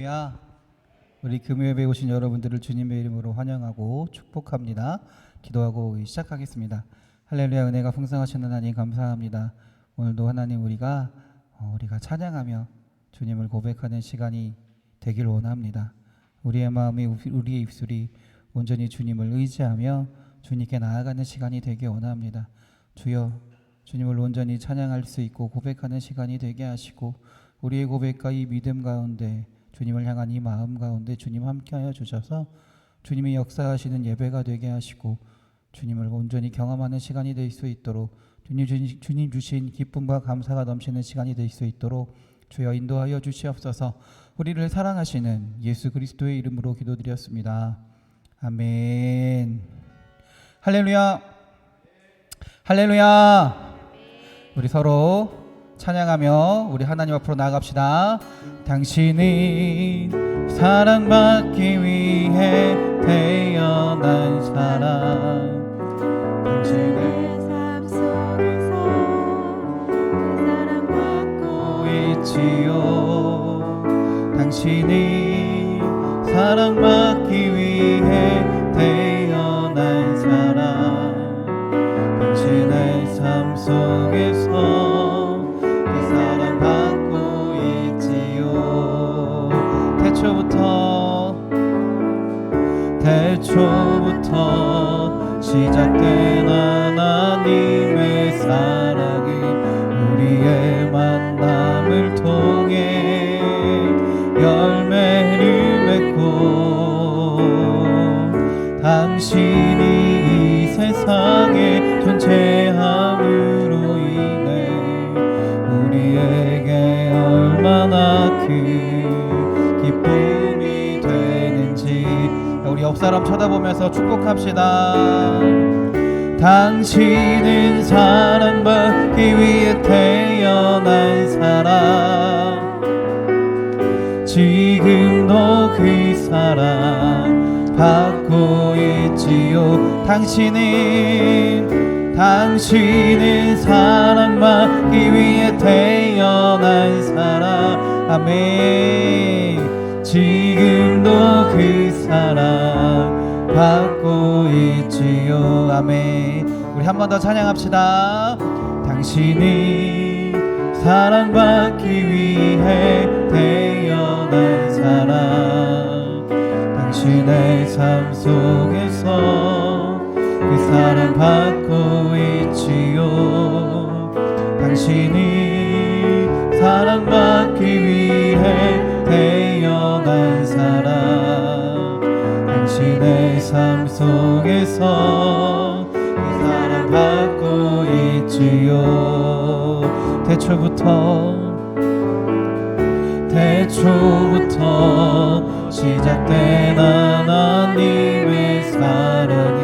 할렐루야. 우리 금요일에 오신 여러분들을 주님의 이름으로 환영하고 축복합니다. 기도하고 시작하겠습니다. 할렐루야. 은혜가 풍성하신 하나님 감사합니다. 오늘도 하나님 우리가 찬양하며 주님을 고백하는 시간이 되길 원합니다. 우리의 마음이 우리의 입술이 온전히 주님을 의지하며 주님께 나아가는 시간이 되길 원합니다. 주여, 주님을 온전히 찬양할 수 있고 고백하는 시간이 되게 하시고 우리의 고백과 이 믿음 가운데 주님을 향한 이 마음 가운데 주님 함께하여 주셔서 주님이 역사하시는 예배가 되게 하시고 주님을 온전히 경험하는 시간이 될 수 있도록 주님 주신 기쁨과 감사가 넘치는 시간이 될 수 있도록 주여 인도하여 주시옵소서. 우리를 사랑하시는 예수 그리스도의 이름으로 기도드렸습니다. 아멘. 할렐루야. 할렐루야. 우리 서로 찬양하며 우리 하나님 앞으로 나아갑시다. 당신은 사랑받기 위해 태어난 사람, 당신의 삶 속에서 사랑받고 있지요. 당신은 사랑받기 위해 태어난 사람, 당신의 삶 속에서 태초부터 시작된 하나님의 사랑이 우리의 만남을 통해 열매를 맺고 당신이 이 세상에 존재함으로 인해 우리에게 얼마나 큰 기쁨이 되는지 우리 옆사람 쳐다보면서 축복합시다. 당신은 사랑받기 위해 태어난 사람, 지금도 그 사랑 받고 있지요. 당신은 사랑받기 위해 태어난 사람. 아멘. 지금도 그 사랑 받고 있지요. 아멘. 우리 한 번 더 찬양합시다. 당신이 사랑받기 위해 태어난 사람, 당신의 삶 속에서 그 사랑 받고 있지요. 당신이 사랑받기 위해 태어난 사람, 당신의 삶 속에서 그 사랑 받고 있지요. 태초부터 시작된 하나님의 사랑이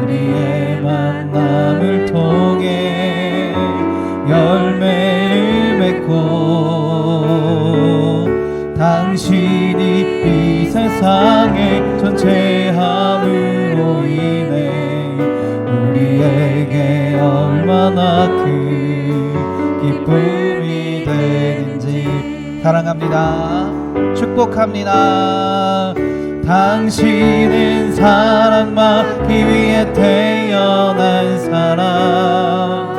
우리의 만남을 통해 열매를 맺고 당신이 이 세상에 존재함으로 인해 우리에게 얼마나 큰 기쁨이 되는지 사랑합니다. 축복합니다. 당신은 사랑받기 위해 태어난 사람,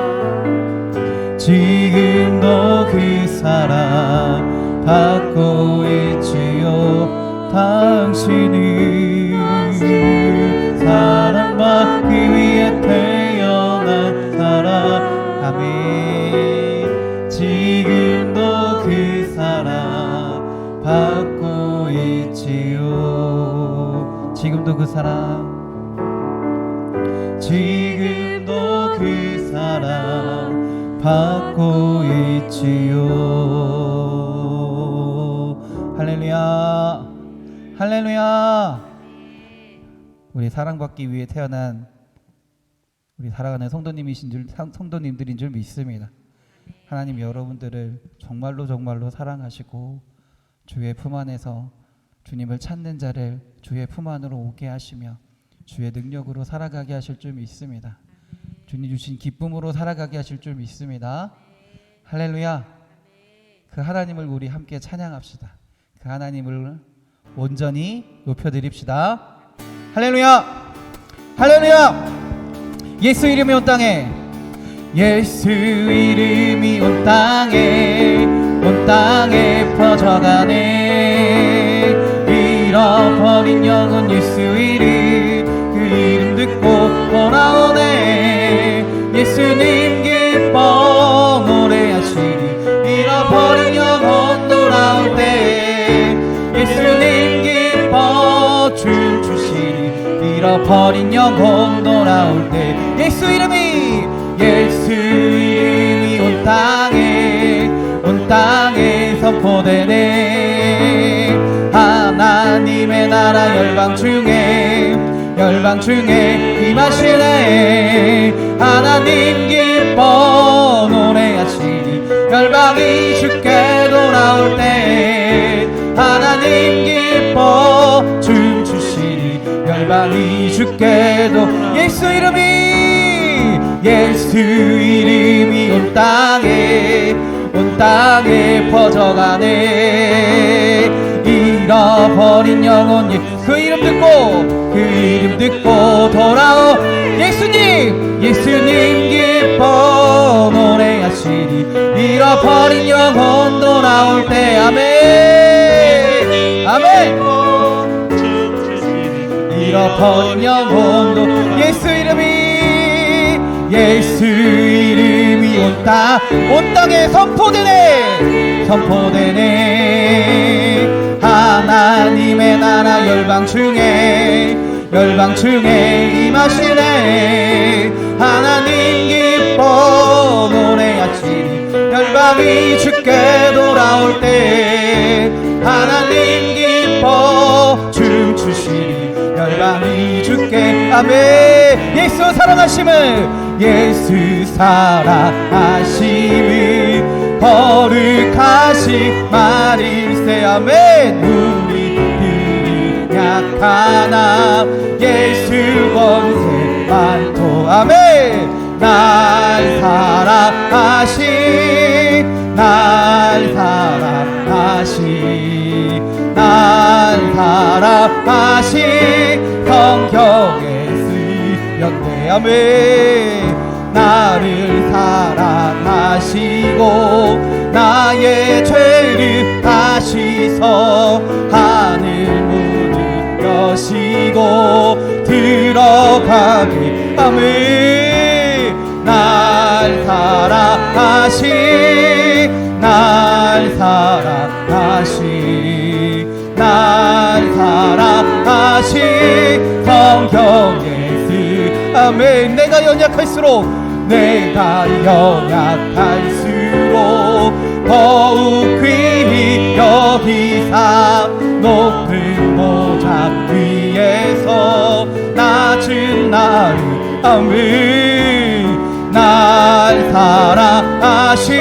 지금도 그 사랑 받고 있지요. 당신은 사랑받기 위해 태어난 사람. 아멘. 지금도 그 사랑 받고 있지요. 지금도 그 사랑, 지금도 그 사랑 받고 있지요. 할렐루야. 할렐루야. 우리 사랑받기 위해 태어난 우리 사랑하는 성도님들인 줄 믿습니다. 하나님 여러분들을 정말로 사랑하시고 주의 품 안에서 주님을 찾는 자를 주의 품 안으로 오게 하시며 주의 능력으로 살아가게 하실 줄 믿습니다. 주님 주신 기쁨으로 살아가게 하실 줄 믿습니다. 할렐루야. 그 하나님을 우리 함께 찬양합시다. 그 그 하나님을 온전히 높여드립시다. 할렐루야! 할렐루야! 예수 이름이 온 땅에, 예수 이름이 온 땅에 퍼져가네. 잃어버린 영혼 예수 이름, 그 이름 듣고 돌아오네. 예수님 기뻐 노래하시리. 잃어버린 영혼 돌아올 때 예수님 기뻐 춤추시리. 잃어버린 영혼 돌아올 때 예수 이름이 온 땅에 선포되네. 하나님의 나라 열방 중에 임하시네. 하나님 기뻐 노래하시니 열방이 주께 돌아올 때 하나님 기뻐 춤추시니 열방이 주께 예수 이름이 온 땅에 퍼져가네. 잃어버린 영혼 그 이름 듣고 돌아오. 예수님 기뻐 노래하시니 잃어버린 영혼 돌아올 때 아멘 아멘. 잃어버린 영혼도 예수 이름이 온 땅에 선포되네. 하나님의 나라 열방 중에 임하시네. 하나님 기뻐 노래하시니 열방이 주께 돌아올 때 하나님 기뻐 춤추시니 열방이 주께 아멘. 예수 사랑하심을 거룩하신 말일세 아멘. 우리들이 약하나 예수 권세 많도 아멘. 날 사랑하신 성경에 쓰였네 아멘. 나를 사랑하시고 나의 죄를 다시서 하늘 문을 여시고 들어가게 아멘. 날 사랑하신 성경에 아멘. 내가 연약할수록 더욱 귀히 여기사 높은 보좌 위에서 낮은 나를 아멘. 날 사랑하신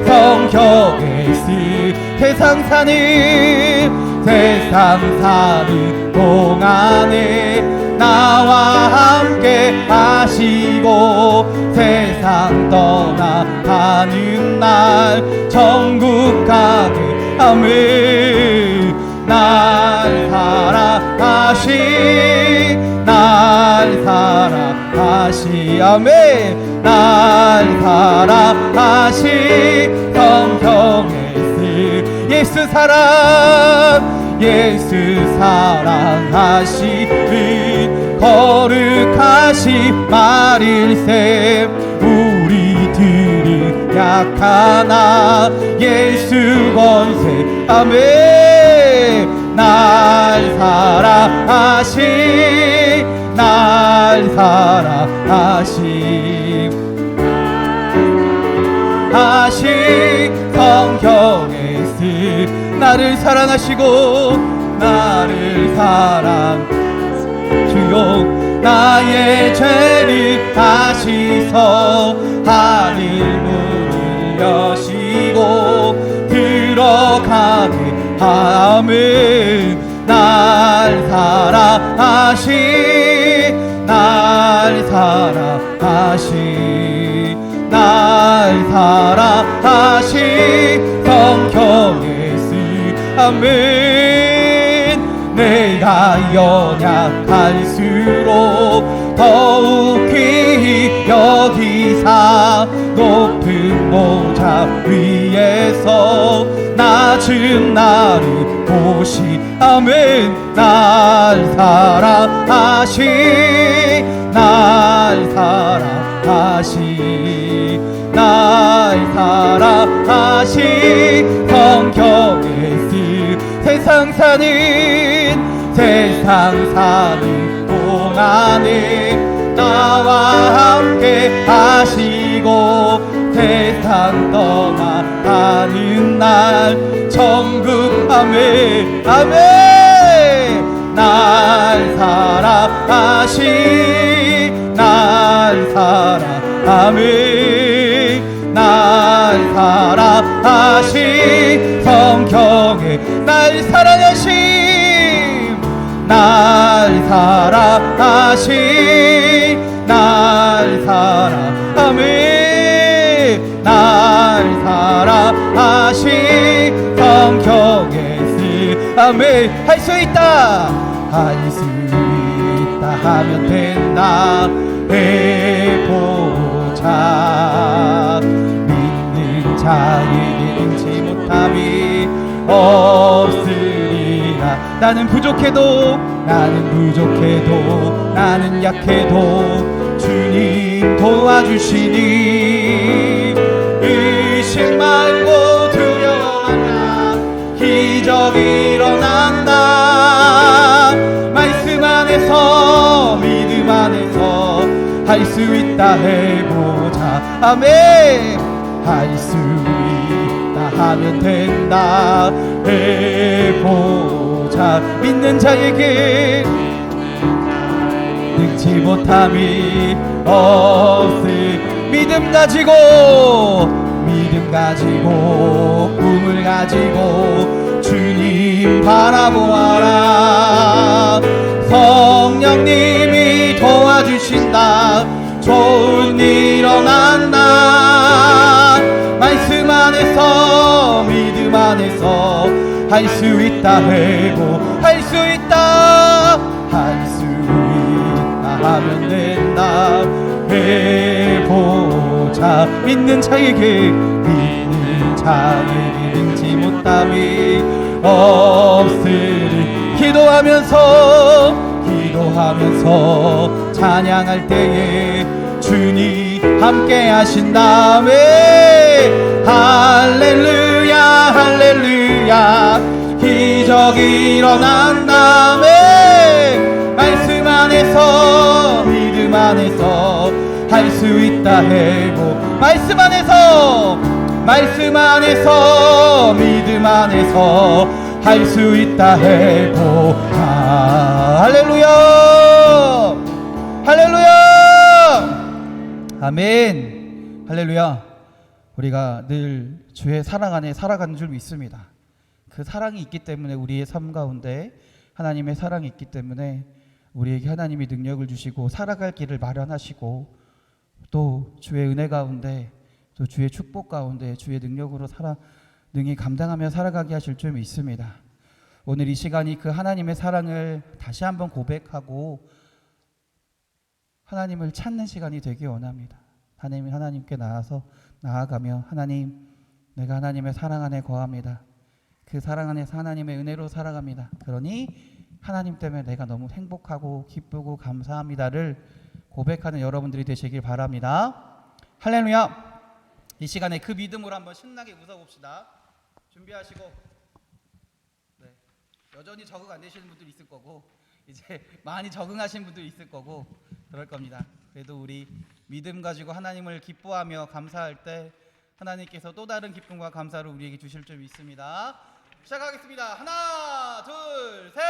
성경에 세상 사는 동안에 나와 함께 하시고 세상 떠나가는 날 천국 가게 아멘. 날 사랑하시 아멘. 날 사랑하시 성경에 예수 사랑하시는 거룩하신 말일세. 우리들은 약하나 예수 권세 아멘. 날 사랑하신 성경에 나를 사랑하시고 주여 나의 죄를 다시서 하늘 문을 여시고 들어가게 아멘. 날 사랑하신 사랑하시 날 사랑하시 성경에 쓰 아멘. 내가 연약할수록 더욱 귀히 여기사 높은 보좌 위에서 낮은 나를 보시 아멘. 날 사랑하시 날 사랑하시 날 사랑하시 성경에 쓰 세상 사는 동안에 나와 함께 하시고 세상 떠나가는 날 천국 아멘 아멘. 날 사랑하시 날 사랑하네 날 사랑하시 성경에 날 사랑하심 날 사랑하시 날 사랑하네 날 사랑하시 성경에 쓰 아멘. 할 수 있다 할 수 있다 하면 된다 해보자 믿는 자에게 능치 못함이 없으리라. 나는 부족해도 나는 약해도 주님 도와주시니 의심 말고 두려워 말라 기적이 일어난다. 말씀 안에서 믿음 안에서 할 수 있다 해보자 아멘. 할 수 있다 하면 된다 해보자 믿는 자에게 능치 못함이 없으 믿음 가지고 꿈을 가지고 주님 바라보아라. 성령님이 도와주신다 좋은 일 일어난다. 말씀 안에서 믿음 안에서 할 수 있다 해고 할 수 있다 하면 된다 해보자 믿는 자에게 능치 못함이 없으리. 기도하면서 찬양할 때에 주님 함께 하신다네. 할렐루야 할렐루야 기적이 일어난다네. 말씀 안에서 믿음 안에서 할 수 있다 해고 말씀 안에서 믿음 안에서 할 수 있다 해고 할렐루야 할렐루야 아멘. 할렐루야. 우리가 늘 주의 사랑 안에 살아가는 줄 믿습니다. 그 사랑이 있기 때문에 우리의 삶 가운데 하나님의 사랑이 있기 때문에 우리에게 하나님이 능력을 주시고 살아갈 길을 마련하시고 또 주의 은혜 가운데 또 주의 축복 가운데 주의 능력으로 능히 감당하며 살아가게 하실 줄 믿습니다. 오늘 이 시간이 그 하나님의 사랑을 다시 한번 고백하고 하나님을 찾는 시간이 되기 원합니다. 하나님께 나아가며 하나님, 내가 하나님의 사랑 안에 거합니다. 그 사랑 안에서 하나님의 은혜로 살아갑니다. 그러니 하나님 때문에 내가 너무 행복하고 기쁘고 감사합니다를 고백하는 여러분들이 되시길 바랍니다. 할렐루야. 이 시간에 그 믿음으로 한번 신나게 웃어봅시다. 준비하시고. 네. 여전히 적응 안 되시는 분들 있을 거고 이제 많이 적응하신 분들 있을 거고 그럴 겁니다. 그래도 우리 믿음 가지고 하나님을 기뻐하며 감사할 때 하나님께서 또 다른 기쁨과 감사를 우리에게 주실 줄 믿습니다. 시작하겠습니다. 하나, 둘, 셋.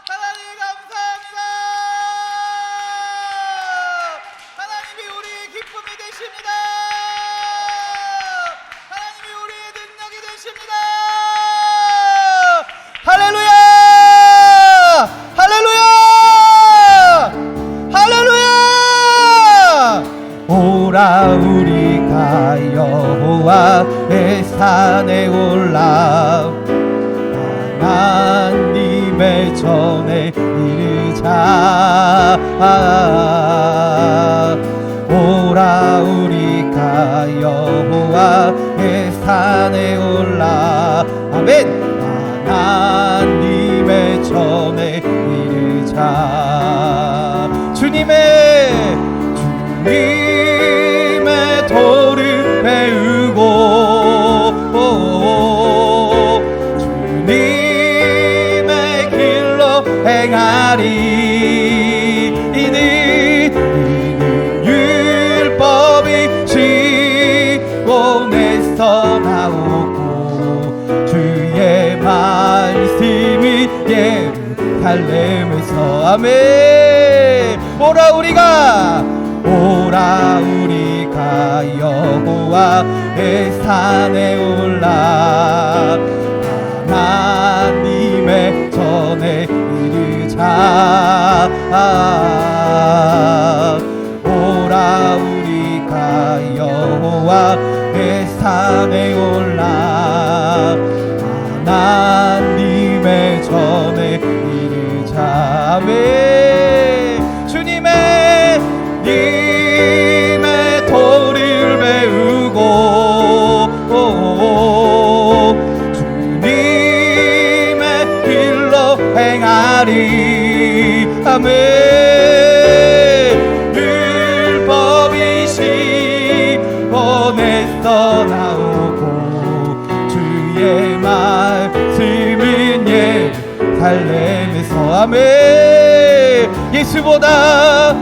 하나님 감사합니다. 하나님이 우리의 기쁨이 되십니다. 하나님이 우리의 능력 산에 올라 하나님의 전에 이르자. 오라 우리가 여호와의 산에 올라 아멘. 하나님의 전에 이르자. 주님의 도를 배우고 주님의 길로 행하리. 이는 율법이 시온에서 나오고 주의 말씀이 예루살렘에서 아멘. 오라 우리가 여호와의 산에 올라 하나님의 전에 이르자. 오라 우리가 여호와의 산에 올라 하나님의 전에 이르자. 주님의 도를 배우고 주님의 길로 행하리. 아멘. 율법이 시온에서 나오고 주의 말씀은 예루살렘에서 아멘. 예수보다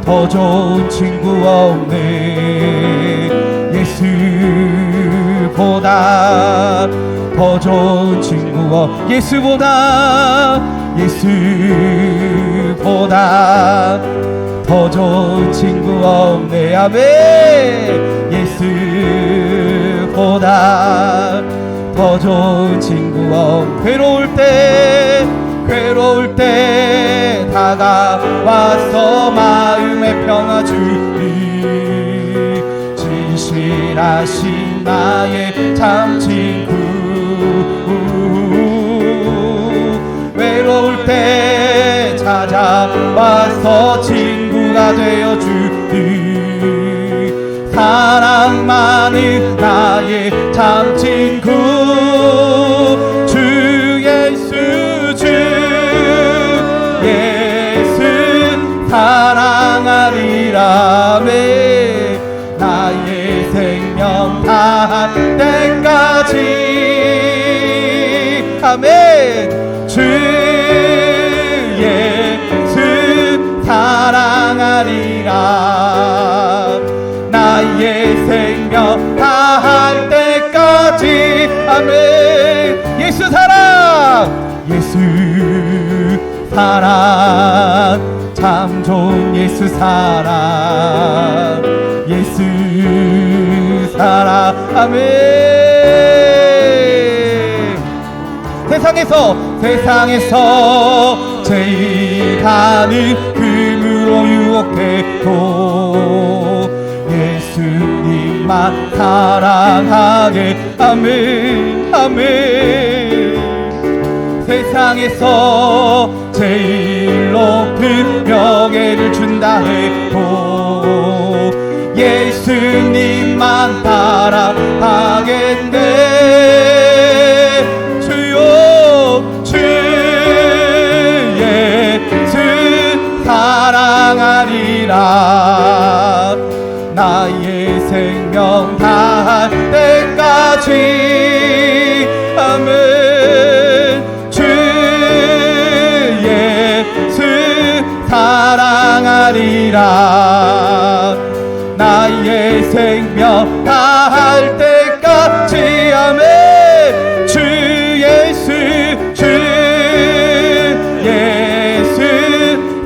더 좋은 친구 없네. 예수보다 더 좋은 친구 예수보다 더 좋은 친구 없네. 아멘. 예수보다 더 좋은 친구 없네. 괴로울 때 다가와서 마음의 평화 주리. 진실하신 나의 참 친구. 외로울 때 찾아와서 친구가 되어주리. 사랑 많은 나의 참 친구 주 예수. 사랑하리라. 나의 생명 다할 때까지 아멘. 주 예수 사랑하리라. 나의 생명 다할 때까지 아멘. 예수 사랑 참 좋은 예수 사랑. 예수 사랑 아멘. 세상에서 제일 가는 금으로 유혹해도 예수님만 사랑하게 아멘. 세상에서 제일 높은 명예를 준다 해도 예수님만 따라가겠네. 주여 주 예수 사랑하리라. 나의 생명 다할 때까지 아멘. 사랑하리라. 나의 생명 다할 때까지 아멘. 주 예수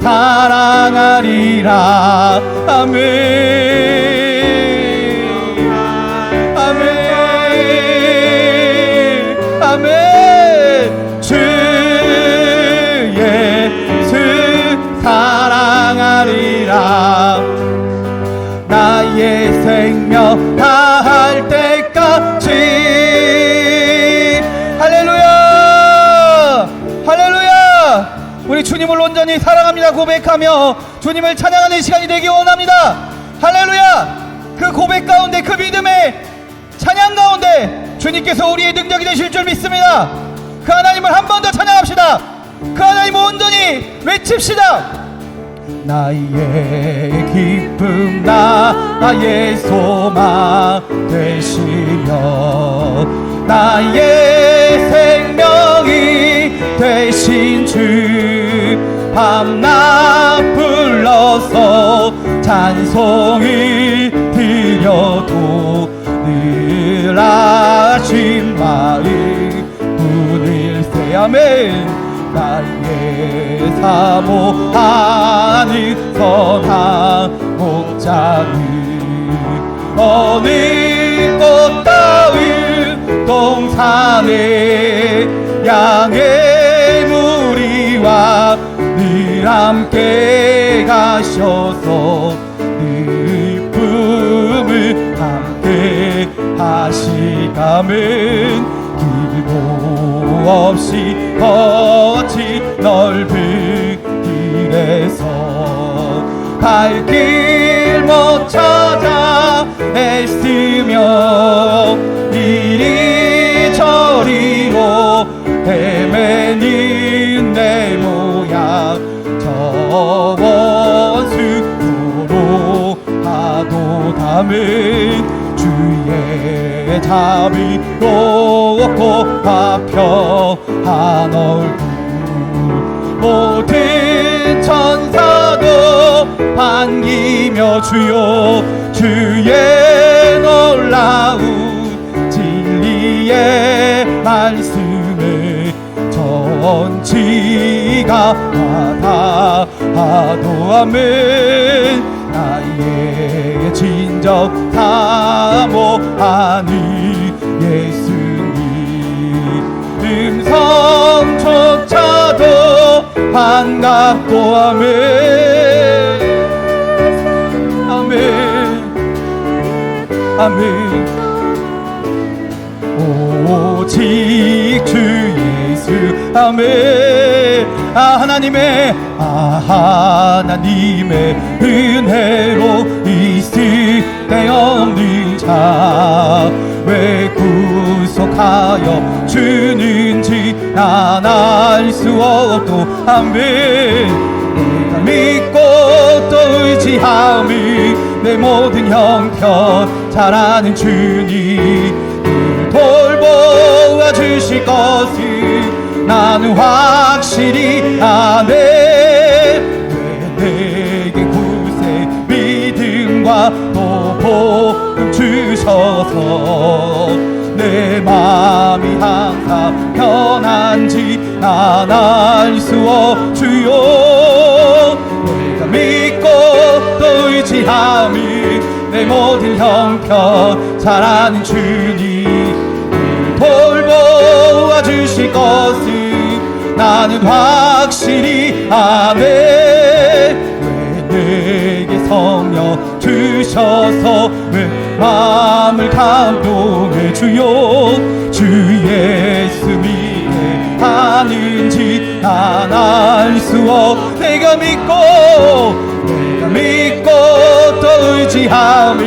사랑하리라. 아멘. 주 예수 사랑하리라. 나의 온전히 사랑합니다 고백하며 주님을 찬양하는 시간이 되기 원합니다. 할렐루야. 그 고백 가운데, 그 믿음의 찬양 가운데 주님께서 우리의 능력이 되실 줄 믿습니다. 그 하나님을 한 번 더 찬양합시다. 그 하나님을 온전히 외칩시다. 나의 기쁨, 나의 소망 되시며 나의 생명이 되신 주, 밤낮 불러서 찬송을 드려도 늘 아쉬운 마음 뿐일세. 아멘. 나의 사모하는 선한 목자는 어느 꽃다운 동산에 양의 무리와 늘 함께 가셔서 늘 품을 함께 하시감은 길도 없이 거친 넓은 길에서 갈 길 못 찾아 애쓰며 이리저리로 헤매는 내 모양 저 원수로 파도 담은 주의 자비 높고 화평한 얼굴 모든 천사도 반기며 주여 주의 놀라운 진리의 말씀에 전치가 받아하도 아멘. 나의 진정 사모하는 예수님 음성조차도 반갑고 아멘. 아멘 아멘. 오직 주 예수 아멘. 하나님의 은혜로 있을 데 없는 자 왜 구속하여 주는지 난 알 수 없도 아멘. 내가 믿고 또 의지함이 내 모든 형편 잘 아는 주님 돌보아 주실 것을 나는 확실히 아네. 왜 내게 구세 믿음과 또 복음 주셔서 내 마음이 항상 편한지 난 알 수 없주요. 내가 믿고 또 의지함이 내 모든 형편 잘 아는 주님 돌보아 주실 것을 나는 확실히 아네. 왜 내게 성령 주셔서 왜 마음을 감동해 주요. 주 예수 믿게 하는지 난 알 수 없. 내가 믿고 또 의지함이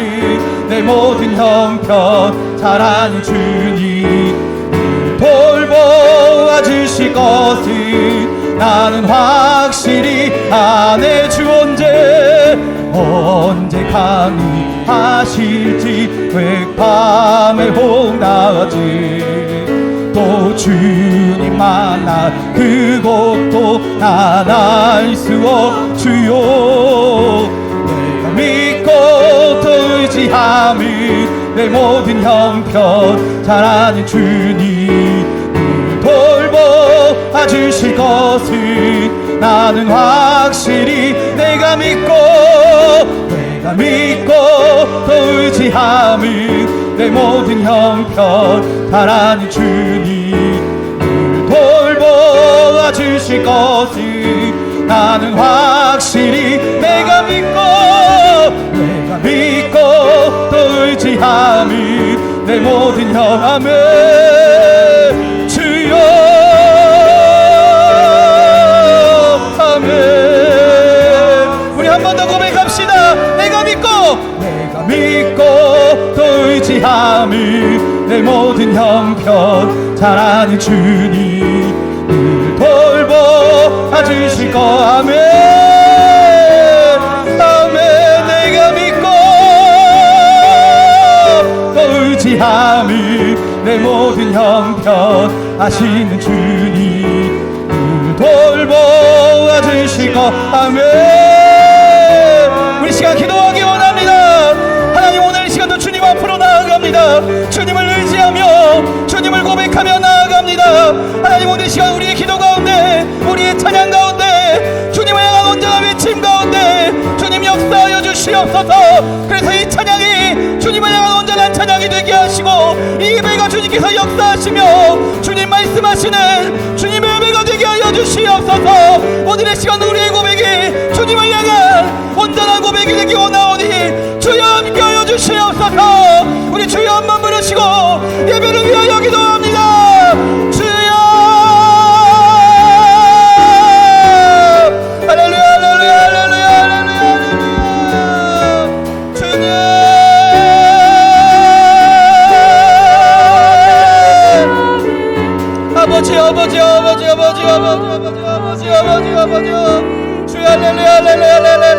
내 모든 형편 잘 아는 주님 돌보아 주실 것을 나는 확실히 아네. 주 언제 강림하실지 왜 밤에 홍나지 또 주님 만나 그곳도 난 알 수 없주요. 내가 믿고 또 의지함이 내 모든 형편 잘 아는 주님 돌보아 주실 것을 나는 확실히 내가 믿고 또 의지함이 내 모든 형편 잘 아는 주님 돌보아 주실 것을 나는 확실히 내가 믿고 또 의지함이 내 모든 형함에 주여 아멘. 의지함을 내 모든 형편 잘 아는 주님 늘 돌보아 주실 거 아멘 아멘 내가 믿고 또 의지함을 내 모든 형편 아시는 주님 늘 돌보아 주실 거 아멘. 우리 시간 기도하기 원합니다. 하나님 오늘 이 시간도 주님 앞으로 나아갑니다. 주님을 의지하며 주님을 고백하며 나아갑니다. 하나님 오늘 이 시간 우리의 기도 가운데 우리의 찬양 가운데 주님을 향한 온전한 외침 가운데 주님 역사하여 주시옵소서. 그래서 이 찬양이 주님을 향한 온전한 찬양이 되게 하시고 이 예배가 주님께서 역사하시며 주님 말씀하시는 주님의 예배가 되게 하여 주시옵소서. 오늘의 시간 우리의 고백이 주님을 향한 온전한 고백이 되기 원하오니 주여 함께하여 주시옵소서. 우리 주여 한번 부르시고 예배를 위하여 기도합니다. 주여 할렐루야 할렐루야 할렐루야 할렐루야 할렐루야 주님 아버지 아버지 아버지 아버지 아버지 아버지 아버지 아버지 주여 할렐루야 할렐루야 할렐루야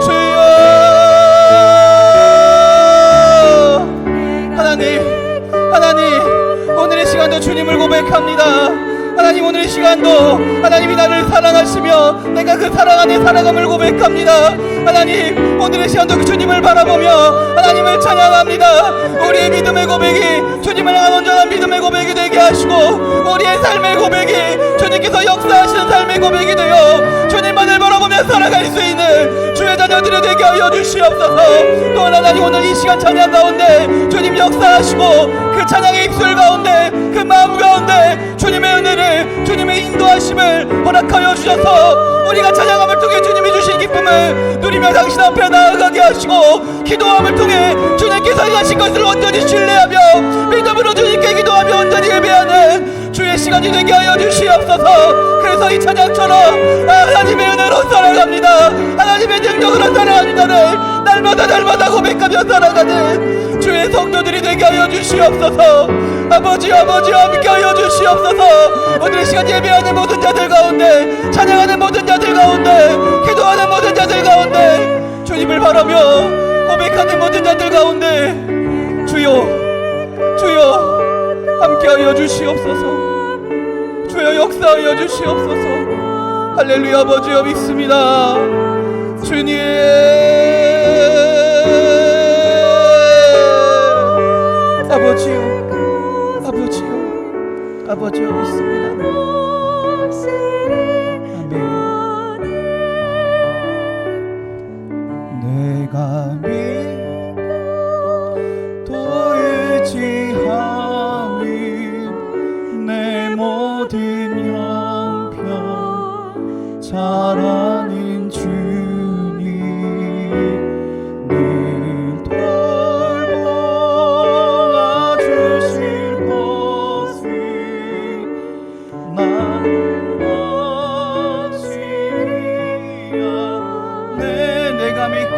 주여 하나님 오늘의 시간도 주님을 고백합니다. 하나님 오늘 이 시간도 하나님이 나를 사랑하시며 내가 그 사랑 안에 살아감을 고백합니다. 하나님 오늘의 시간도 그 주님을 바라보며 하나님을 찬양합니다. 우리의 믿음의 고백이 주님을 향한 온전한 믿음의 고백이 되게 하시고 우리의 삶의 고백이 주님께서 역사하시는 삶의 고백이 되어 주님만을 바라보며 살아갈 수 있는 주의 자녀들이 되게 하여 주시옵소서. 또한 하나님 오늘 이 시간 찬양 가운데 주님 역사하시고 그 찬양의 입술 가운데 그 마음 가운데 주님의 은혜를 주님의 인도하심을 허락하여 주셔서 우리가 찬양함을 통해 주님이 주신 기쁨을 누리며 당신 앞에 나아가게 하시고 기도함을 통해 주님께서 하신 것을 온전히 신뢰하며 믿음으로 주님께 기도하며 온전히 예배하는 주의 시간이 되게 하여 주시옵소서. 그래서 이 찬양처럼 하나님의 은혜로 살아갑니다. 하나님의 능력으로 살아갑니다를 날마다 고백하며 살아가는 주의 성도들이 되게 하여 주시옵소서. 아버지 함께 하여 주시옵소서. 오늘 시간 예배하는 모든 자들 가운데 찬양하는 모든 자들 가운데 기도하는 모든 자들 가운데 주님을 바라며 고백하는 모든 자들 가운데 주여 함께 하여 주시옵소서. 주여 역사하여 주시옵소서. 할렐루야. 아버지여 믿습니다. 주님 아버지여 믿습니다. 아멘. 내가 믿고 의지함이 내 모든 형편 잘 아는 주님 늘 돌보아 주실 것을 난 확신이야. 내가 믿고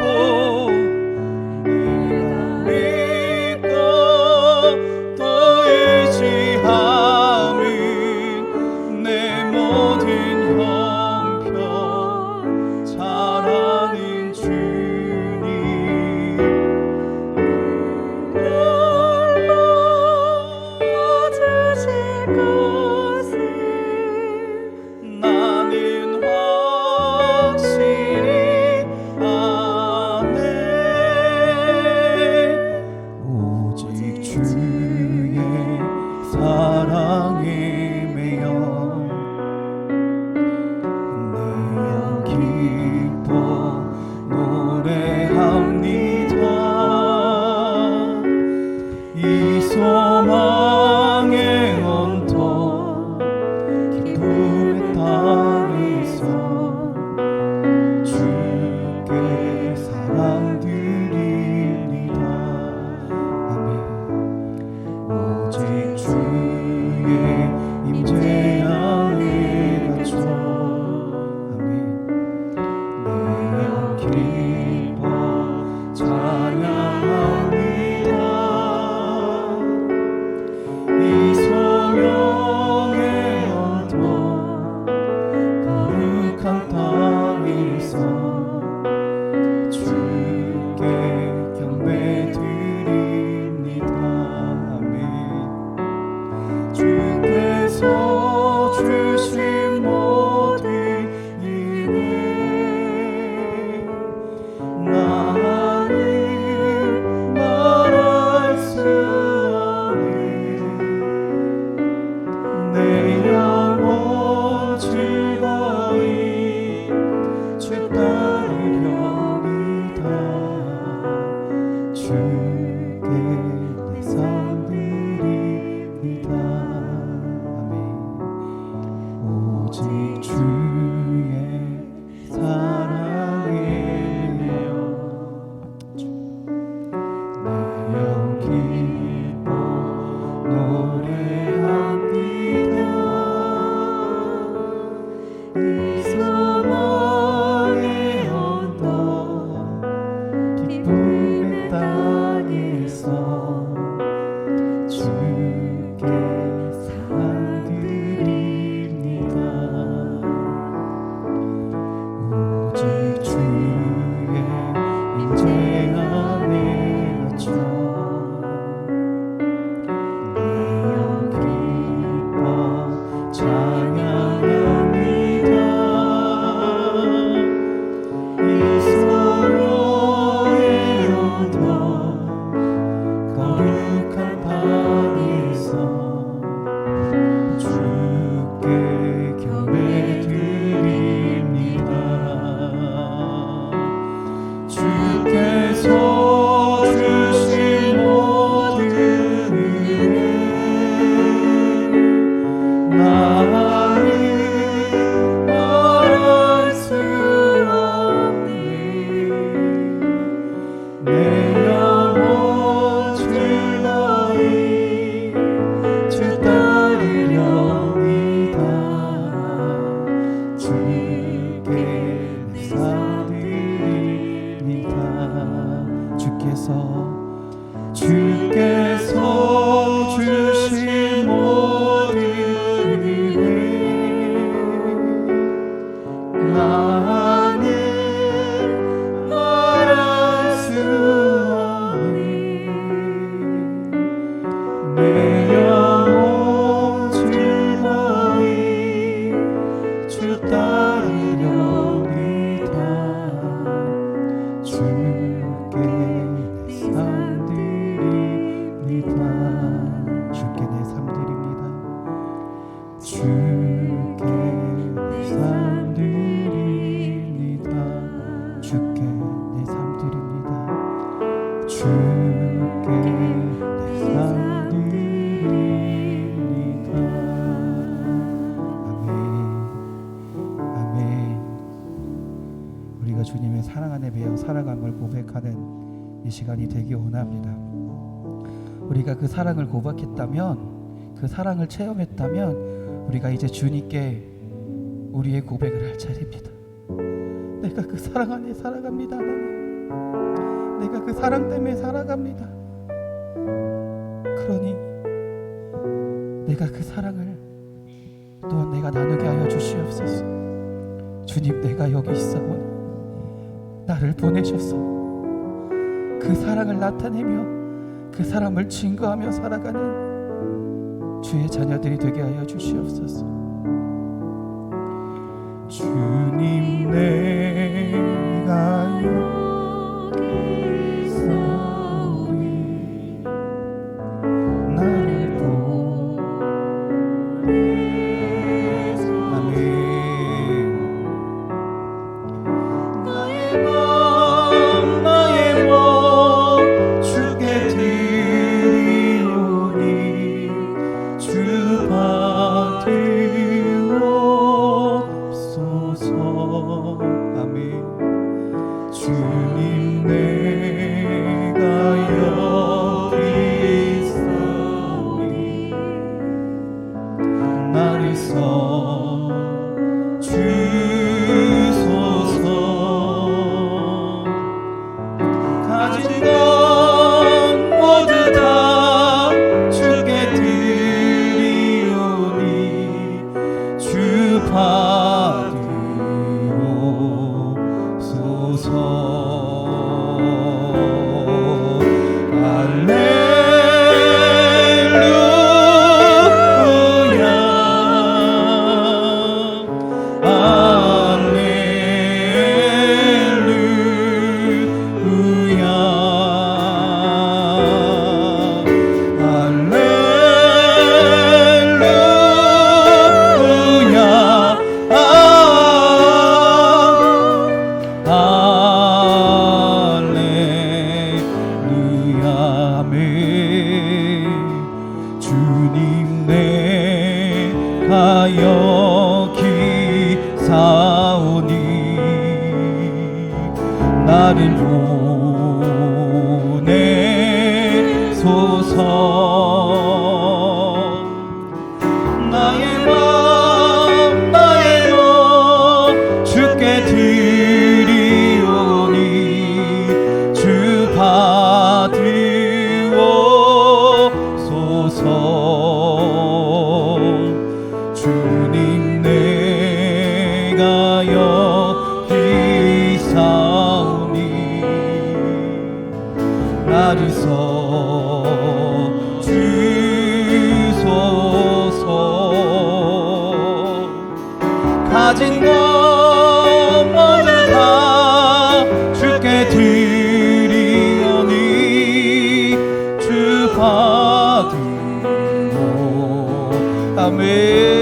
주께 내 삶 드립니다. 아멘. 오직 주의 사랑에 매여 내 영 기뻐 노래합니다. 이 소망의 언덕 기쁨의 땅에서 주께 사랑 드립니다. 오직 주의 임재 안에 갇혀 내 영 기뻐 찬양합니다. 이 소망의 언덕 거룩한 밤에서 주께 경배드립니다. 주께서 주신 모든 은혜 나는 말할 수 없네. 내 영혼 즐거이 주 따르렵니다. 주께 내 삶 드립니다. 주께서 주신 모든 은혜 나는 말할 수 없네. 내 영혼 즐거이 주 따르렵니다. 주께 내 삶 드립니다. 주께 내 삶 드립니다. 주께 내 삶 드립니다. 주께 내 삶 드립니다. 주께 내 삶 드립니다. 아멘. 아멘. 우리가 주님의 사랑 안에 매여 살아감을 고백하는 이 시간이 되기 원합니다. 우리가 그 사랑을 고백했다면, 그 사랑을 체험했다면 우리가 이제 주님께 우리의 고백을 할 차례입니다. 내가 그 사랑 안에 살아갑니다. 하나님, 내가 그 사랑 때문에 살아갑니다. 그러니 내가 그 사랑을 또한 내가 나누게 하여 주시옵소서. 주님, 내가 여기 있사오니 나를 보내셔서 그 사랑을 나타내며 그 사랑을 증거하며 살아가는 주의 자녀들이 되게 하여 주시옵소서. 주님, 내가 여기 있사오니 나를 보내소서. 아멘. 나의 몸 주께 드리오니 주 받으옵소서. 아멘. 주님, 내가 여기 있사오니 나를 써 주소서. 가진 것 모두 다 주께 드리오니 주 받으옵소서. 할렐루야, 받으옵소서. 주님 내가 여기 사오니 나를 써 주소서. 가진 것 모두 다 주께 드리오니 주 받으오. 아멘.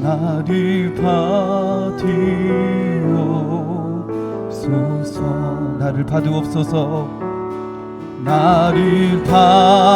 나를 받으옵소서. 나를 받으옵소서. 나를 받으옵소서.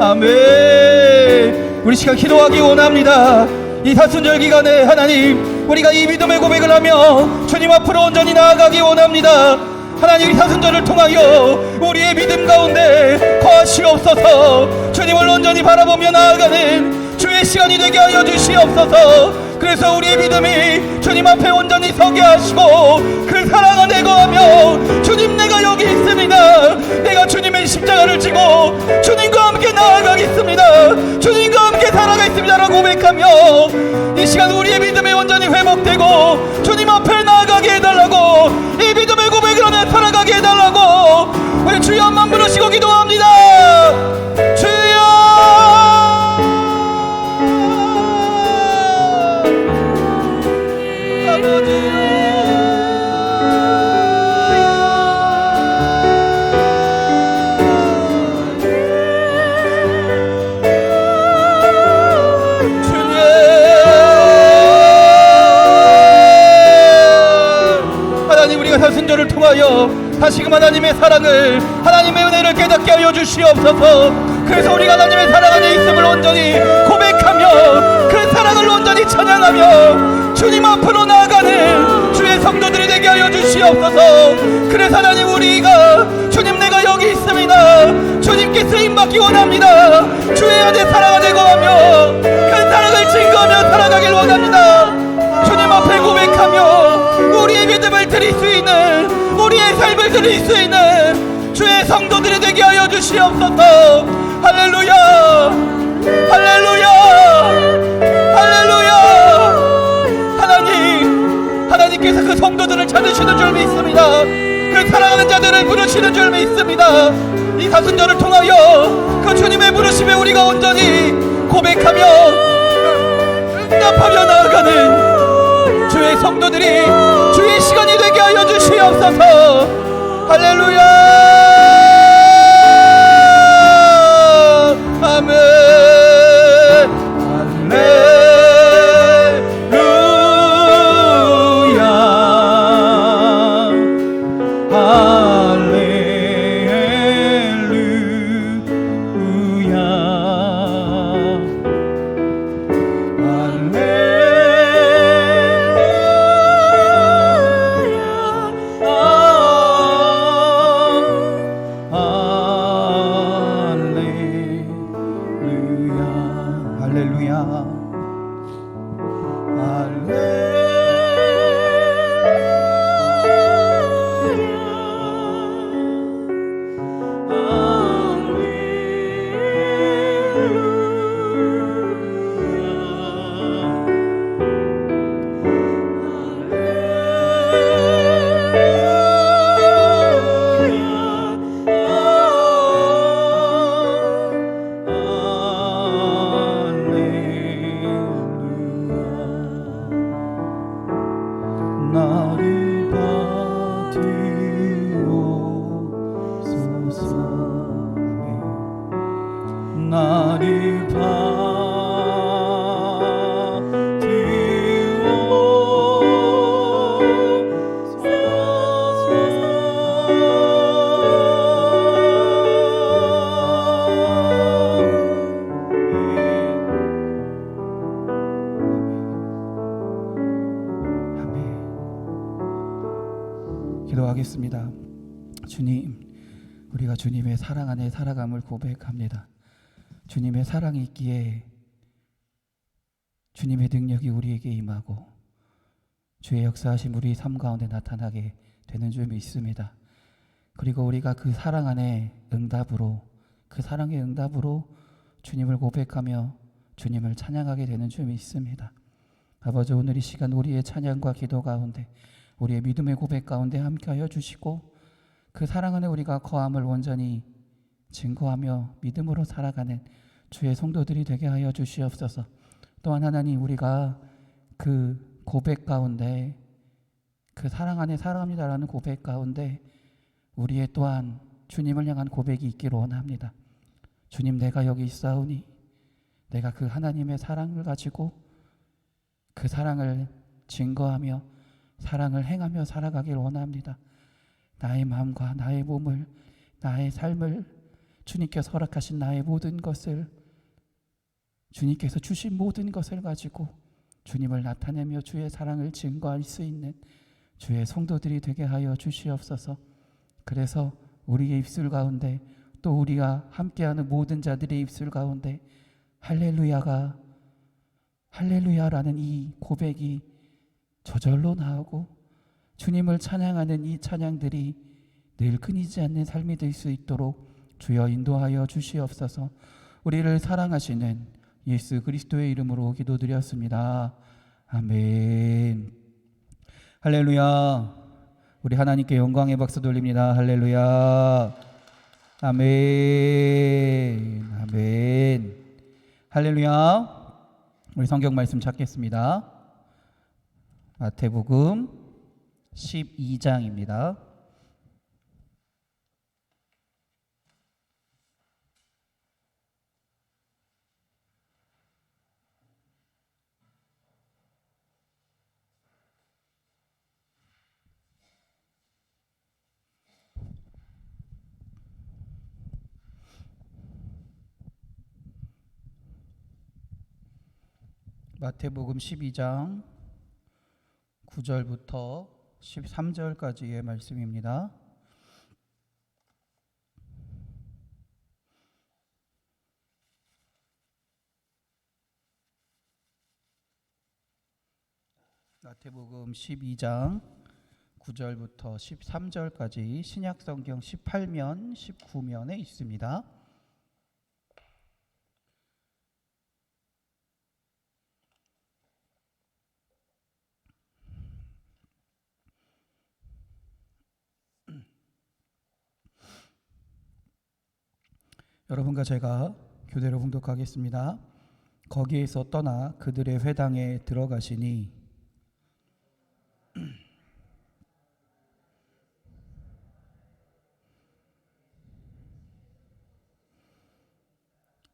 아멘. 우리 시간 기도하기 원합니다. 이 사순절 기간에 하나님, 우리가 이 믿음의 고백을 하며 주님 앞으로 온전히 나아가기 원합니다. 하나님, 이 사순절을 통하여 우리의 믿음 가운데 거하시옵소서. 주님을 온전히 바라보며 나아가는 주의 시간이 되게 하여 주시옵소서. 그래서 우리의 믿음이 주님 앞에 온전히 서게 하시고 그 사랑 안에 거하며 주님, 내가 여기 있습니다. 내가 주님의 십자가를 지고 주님과 함께 나아가겠습니다. 주님과 함께 살아가겠습니다 라고 고백하며 이 시간 우리의 믿음이 온전히 회복되고 주님 앞에 나아가게 해달라고, 이 믿음의 고백을 하며 살아가게 해달라고 우리 주여 한번 부르시고 기도합니다. 주여, 아버지요. 사순절을 통하여 다시금 하나님의 사랑을, 하나님의 은혜를 깨닫게 하여 주시옵소서. 그래서 우리가 하나님의 사랑 안에 있음을 온전히 고백하며 그 사랑을 온전히 찬양하며 주님 앞으로 나아가는 주의 성도들이 되게 하여 주시옵소서. 그래서 하나님, 우리가 주님, 내가 여기 있습니다. 주님께 쓰임받기 원합니다. 주의 안에 사랑 안에 거하며 그 사랑을 증거하며 살아가길 원합니다. 주님 앞에 고백하며 우리의 믿음을 드릴 수 있는, 우리의 삶을 드릴 수 있는 주의 성도들이 되게 하여 주시옵소서. 할렐루야, 할렐루야, 할렐루야. 하나님께서 그 성도들을 찾으시는 줄 믿습니다. 그 사랑하는 자들을 부르시는 줄 믿습니다. 이 사순절을 통하여 그 주님의 부르심에 우리가 온전히 고백하며 응답하며 나아가는 주의 성도들이 주의 시간이 되게 하여 주시옵소서. 할렐루야, 아멘, 할렐루야. 나를 받으옵소서. 나를 기도하겠습니다. 주님, 우리가 주님의 사랑 안에 살아감을 고백합니다. 주님의 사랑이 있기에 주님의 능력이 우리에게 임하고 주의 역사하심 우리 삶 가운데 나타나게 되는 줄 믿습니다. 그리고 우리가 그 사랑 안에 응답으로, 그 사랑의 응답으로 주님을 고백하며 주님을 찬양하게 되는 줄 믿습니다. 아버지, 오늘 이 시간 우리의 찬양과 기도 가운데, 우리의 믿음의 고백 가운데 함께하여 주시고 그 사랑 안에 우리가 거함을 온전히 증거하며 믿음으로 살아가는 주의 성도들이 되게 하여 주시옵소서. 또한 하나님, 우리가 그 고백 가운데, 그 사랑 안에 살아갑니다라는 고백 가운데 우리의 또한 주님을 향한 고백이 있기를 원합니다. 주님, 내가 여기 있사오니 내가 그 하나님의 사랑을 가지고 그 사랑을 증거하며 사랑을 행하며 살아가길 원합니다. 나의 마음과 나의 몸을, 나의 삶을, 주님께서 허락하신 나의 모든 것을, 주님께서 주신 모든 것을 가지고 주님을 나타내며 주의 사랑을 증거할 수 있는 주의 성도들이 되게 하여 주시옵소서. 그래서 우리의 입술 가운데, 또 우리가 함께하는 모든 자들의 입술 가운데 할렐루야가, 할렐루야라는 이 고백이 저절로 나오고 주님을 찬양하는 이 찬양들이 늘 끊이지 않는 삶이 될 수 있도록 주여 인도하여 주시옵소서. 우리를 사랑하시는 예수 그리스도의 이름으로 기도드렸습니다. 아멘. 할렐루야. 우리 하나님께 영광의 박수 돌립니다. 할렐루야. 아멘. 아멘. 할렐루야. 우리 성경 말씀 찾겠습니다. 마태복음 12장입니다. 마태복음 12장 9절부터 13절까지의 말씀입니다. 마태복음 12장 9절부터 13절까지 신약성경 18면 19면에 있습니다. 여러분과 제가 교대로 봉독하겠습니다. 거기에서 떠나 그들의 회당에 들어가시니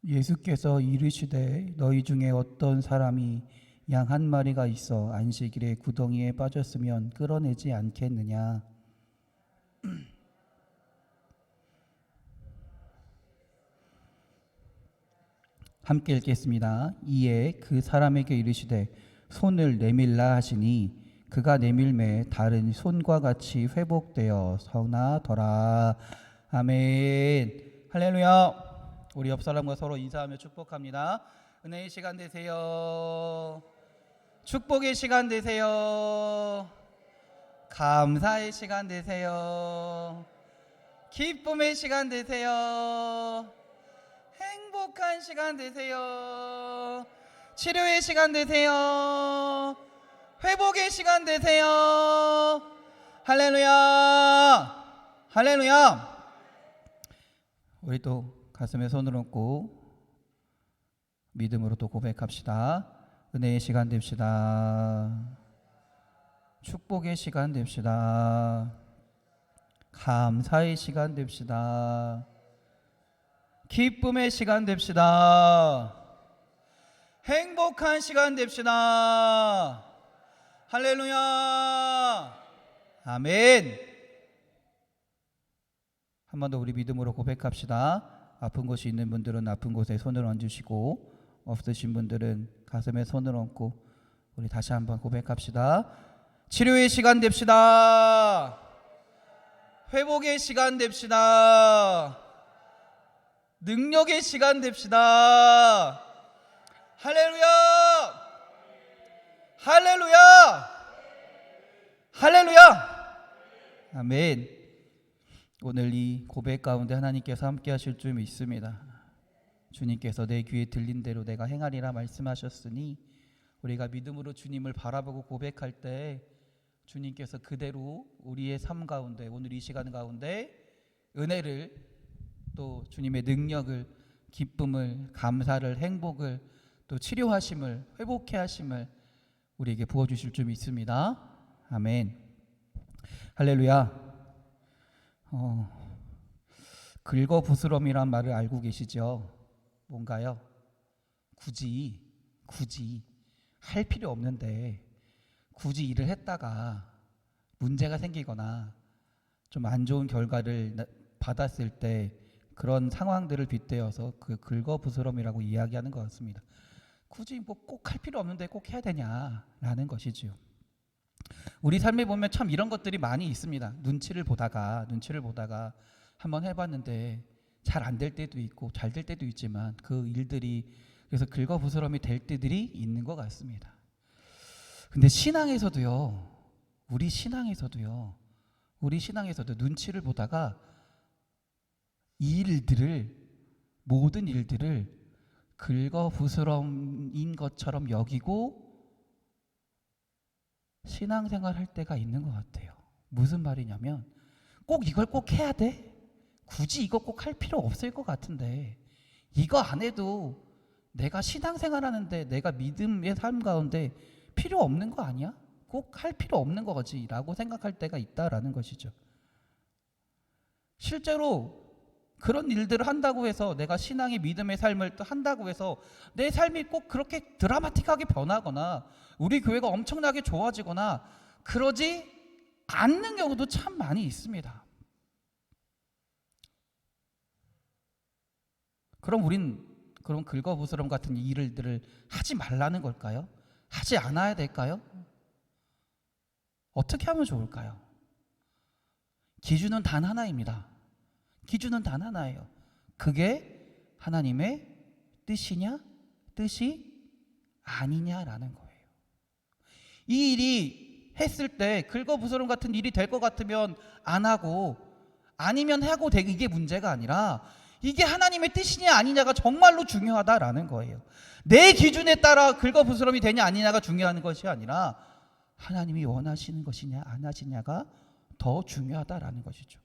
예수께서 이르시되 너희 중에 어떤 사람이 양 한 마리가 있어 안식일에 구덩이에 빠졌으면 끌어내지 않겠느냐. 함께 읽겠습니다. 이에 그 사람에게 이르시되 손을 내밀라 하시니 그가 내밀매 다른 손과 같이 회복되어 성나더라. 아멘. 할렐루야. 우리 옆 사람과 서로 인사하며 축복합니다. 은혜의 시간 되세요. 축복의 시간 되세요. 감사의 시간 되세요. 기쁨의 시간 되세요. 행복한 시간 되세요. 치료의 시간 되세요. 회복의 시간 되세요. 할렐루야. 할렐루야. 우리 또 가슴에 손을 얹고 믿음으로 또 고백합시다. 은혜의 시간 됩시다. 축복의 시간 됩시다. 감사의 시간 됩시다. 기쁨의 시간 됩시다. 행복한 시간 됩시다. 할렐루야. 아멘. 한 번 더 우리 믿음으로 고백합시다. 아픈 곳이 있는 분들은 아픈 곳에 손을 얹으시고, 없으신 분들은 가슴에 손을 얹고 우리 다시 한번 고백합시다. 치료의 시간 됩시다. 회복의 시간 됩시다. 능력의 시간 됩시다. 할렐루야. 할렐루야. 할렐루야. 아멘. 오늘 이 고백 가운데 하나님께서 함께 하실 줄 믿습니다. 주님께서 내 귀에 들린 대로 내가 행하리라 말씀하셨으니 우리가 믿음으로 주님을 바라보고 고백할 때 주님께서 그대로 우리의 삶 가운데, 오늘 이 시간 가운데 은혜를, 또 주님의 능력을, 기쁨을, 감사를, 행복을, 또 치료하심을, 회복해 하심을 우리에게 부어주실 줄 믿습니다. 아멘. 할렐루야. 긁어부스럼이란 말을 알고 계시죠? 뭔가요? 굳이 할 필요 없는데 굳이 일을 했다가 문제가 생기거나 좀 안 좋은 결과를 받았을 때 그런 상황들을 빗대어서 그 긁어부스럼이라고 이야기하는 것 같습니다. 굳이 뭐 꼭 할 필요 없는데 꼭 해야 되냐라는 것이죠. 우리 삶에 보면 참 이런 것들이 많이 있습니다. 눈치를 보다가 한번 해봤는데 잘 안 될 때도 있고 잘 될 때도 있지만 그 일들이 그래서 긁어부스럼이 될 때들이 있는 것 같습니다. 근데 우리 신앙에서도 눈치를 보다가 모든 일들을 긁어부스럼인 것처럼 여기고 신앙생활 할 때가 있는 것 같아요. 무슨 말이냐면 꼭 이걸 꼭 해야 돼? 굳이 이거 꼭 할 필요 없을 것 같은데 이거 안 해도 내가 신앙생활 하는데 내가 믿음의 삶 가운데 필요 없는 거 아니야? 꼭 할 필요 없는 거지 라고 생각할 때가 있다라는 것이죠. 실제로 그런 일들을 한다고 해서 내가 신앙의 믿음의 삶을 또 한다고 해서 내 삶이 꼭 그렇게 드라마틱하게 변하거나 우리 교회가 엄청나게 좋아지거나 그러지 않는 경우도 참 많이 있습니다. 그럼 우린 그런 긁어부스럼 같은 일들을 하지 말라는 걸까요? 하지 않아야 될까요? 어떻게 하면 좋을까요? 기준은 단 하나입니다. 기준은 단 하나예요. 그게 하나님의 뜻이냐, 뜻이 아니냐라는 거예요. 이 일이 했을 때 긁어부스럼 같은 일이 될 것 같으면 안 하고 아니면 하고 되게 이게 문제가 아니라 이게 하나님의 뜻이냐 아니냐가 정말로 중요하다라는 거예요. 내 기준에 따라 긁어부스럼이 되냐 아니냐가 중요한 것이 아니라 하나님이 원하시는 것이냐 안 하시냐가 더 중요하다라는 것이죠.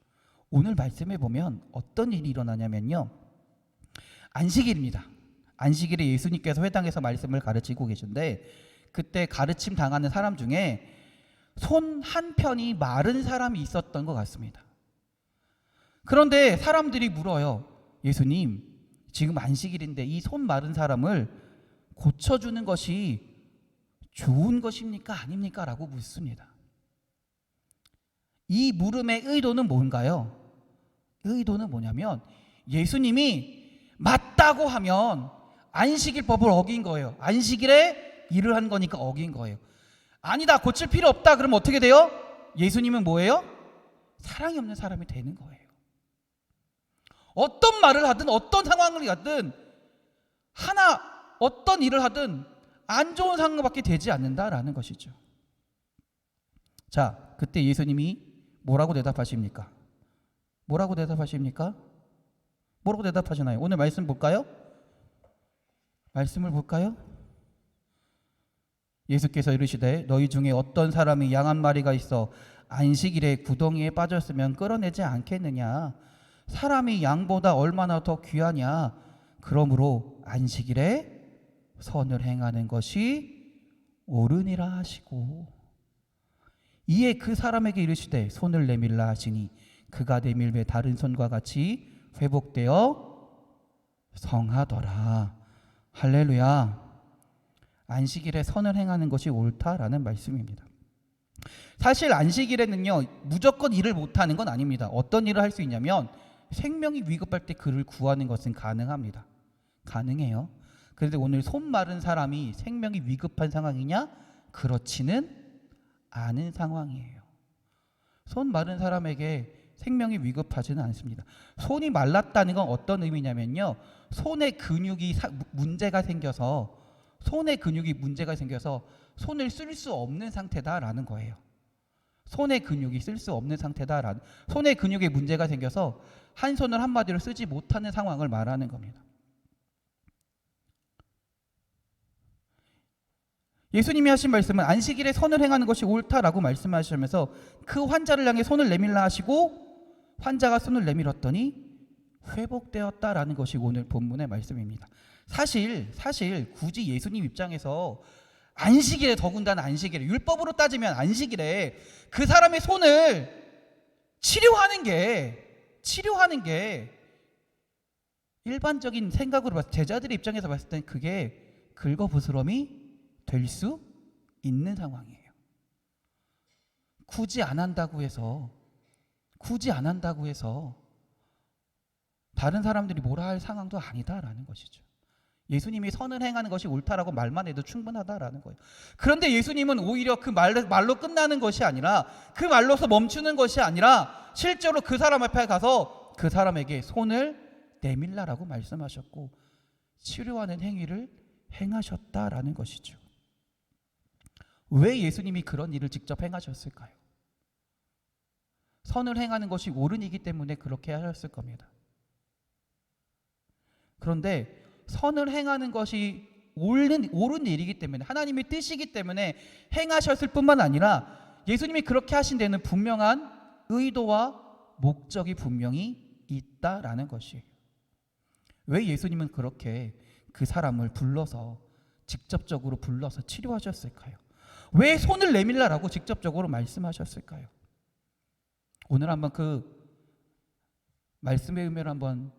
오늘 말씀에 보면 어떤 일이 일어나냐면요, 안식일입니다. 안식일에 예수님께서 회당에서 말씀을 가르치고 계신데 그때 가르침 당하는 사람 중에 손 한편이 마른 사람이 있었던 것 같습니다. 그런데 사람들이 물어요. 예수님, 지금 안식일인데 이 손 마른 사람을 고쳐주는 것이 좋은 것입니까 아닙니까? 라고 묻습니다. 이 물음의 의도는 뭔가요? 의도는 뭐냐면 예수님이 맞다고 하면 안식일법을 어긴 거예요. 안식일에 일을 한 거니까 어긴 거예요. 아니다, 고칠 필요 없다 그러면 어떻게 돼요? 예수님은 뭐예요? 사랑이 없는 사람이 되는 거예요. 어떤 말을 하든 어떤 상황을 가든 어떤 일을 하든 안 좋은 상황밖에 되지 않는다라는 것이죠. 자, 그때 예수님이 뭐라고 대답하십니까? 뭐라고 대답하십니까? 뭐라고 대답하시나요? 오늘 말씀 볼까요? 말씀을 볼까요? 예수께서 이르시되 너희 중에 어떤 사람이 양 한 마리가 있어 안식일에 구덩이에 빠졌으면 끌어내지 않겠느냐? 사람이 양보다 얼마나 더 귀하냐? 그러므로 안식일에 선을 행하는 것이 옳으니라 하시고, 이에 그 사람에게 이르시되 손을 내밀라 하시니 그가 내밀매 다른 손과 같이 회복되어 성하더라. 할렐루야. 안식일에 선을 행하는 것이 옳다라는 말씀입니다. 사실 안식일에는요, 무조건 일을 못하는 건 아닙니다. 어떤 일을 할 수 있냐면 생명이 위급할 때 그를 구하는 것은 가능합니다. 가능해요. 그런데 오늘 손 마른 사람이 생명이 위급한 상황이냐? 그렇지는 않은 상황이에요. 손 마른 사람에게 생명이 위급하지는 않습니다. 손이 말랐다는 건 어떤 의미냐면요, 손의 근육이 문제가 생겨서 손을 쓸 수 없는 상태다라는 거예요. 손의 근육이 쓸 수 없는 상태다라는, 손의 근육에 문제가 생겨서 한 손을 한마디로 쓰지 못하는 상황을 말하는 겁니다. 예수님이 하신 말씀은 안식일에 선을 행하는 것이 옳다라고 말씀하시면서 그 환자를 향해 손을 내밀라 하시고 환자가 손을 내밀었더니 회복되었다라는 것이 오늘 본문의 말씀입니다. 사실 굳이 예수님 입장에서 안식일에, 더군다나 안식일에, 율법으로 따지면 안식일에 그 사람의 손을 치료하는 게 일반적인 생각으로 봤을 때, 제자들의 입장에서 봤을 때 그게 긁어부스럼이 될 수 있는 상황이에요. 굳이 안 한다고 해서 다른 사람들이 뭐라 할 상황도 아니다라는 것이죠. 예수님이 선을 행하는 것이 옳다라고 말만 해도 충분하다라는 거예요. 그런데 예수님은 오히려 그 말로 끝나는 것이 아니라, 그 말로서 멈추는 것이 아니라 실제로 그 사람 앞에 가서 그 사람에게 손을 내밀라라고 말씀하셨고 치료하는 행위를 행하셨다라는 것이죠. 왜 예수님이 그런 일을 직접 행하셨을까요? 선을 행하는 것이 옳으니기 때문에 그렇게 하셨을 겁니다. 그런데 선을 행하는 것이 옳은 일이기 때문에, 하나님의 뜻이기 때문에 행하셨을 뿐만 아니라 예수님이 그렇게 하신 데는 분명한 의도와 목적이 분명히 있다라는 것이에요. 왜 예수님은 그렇게 그 사람을 직접적으로 불러서 치료하셨을까요? 왜 손을 내밀라라고 직접적으로 말씀하셨을까요? 오늘 한번 그 말씀의 의미를 한번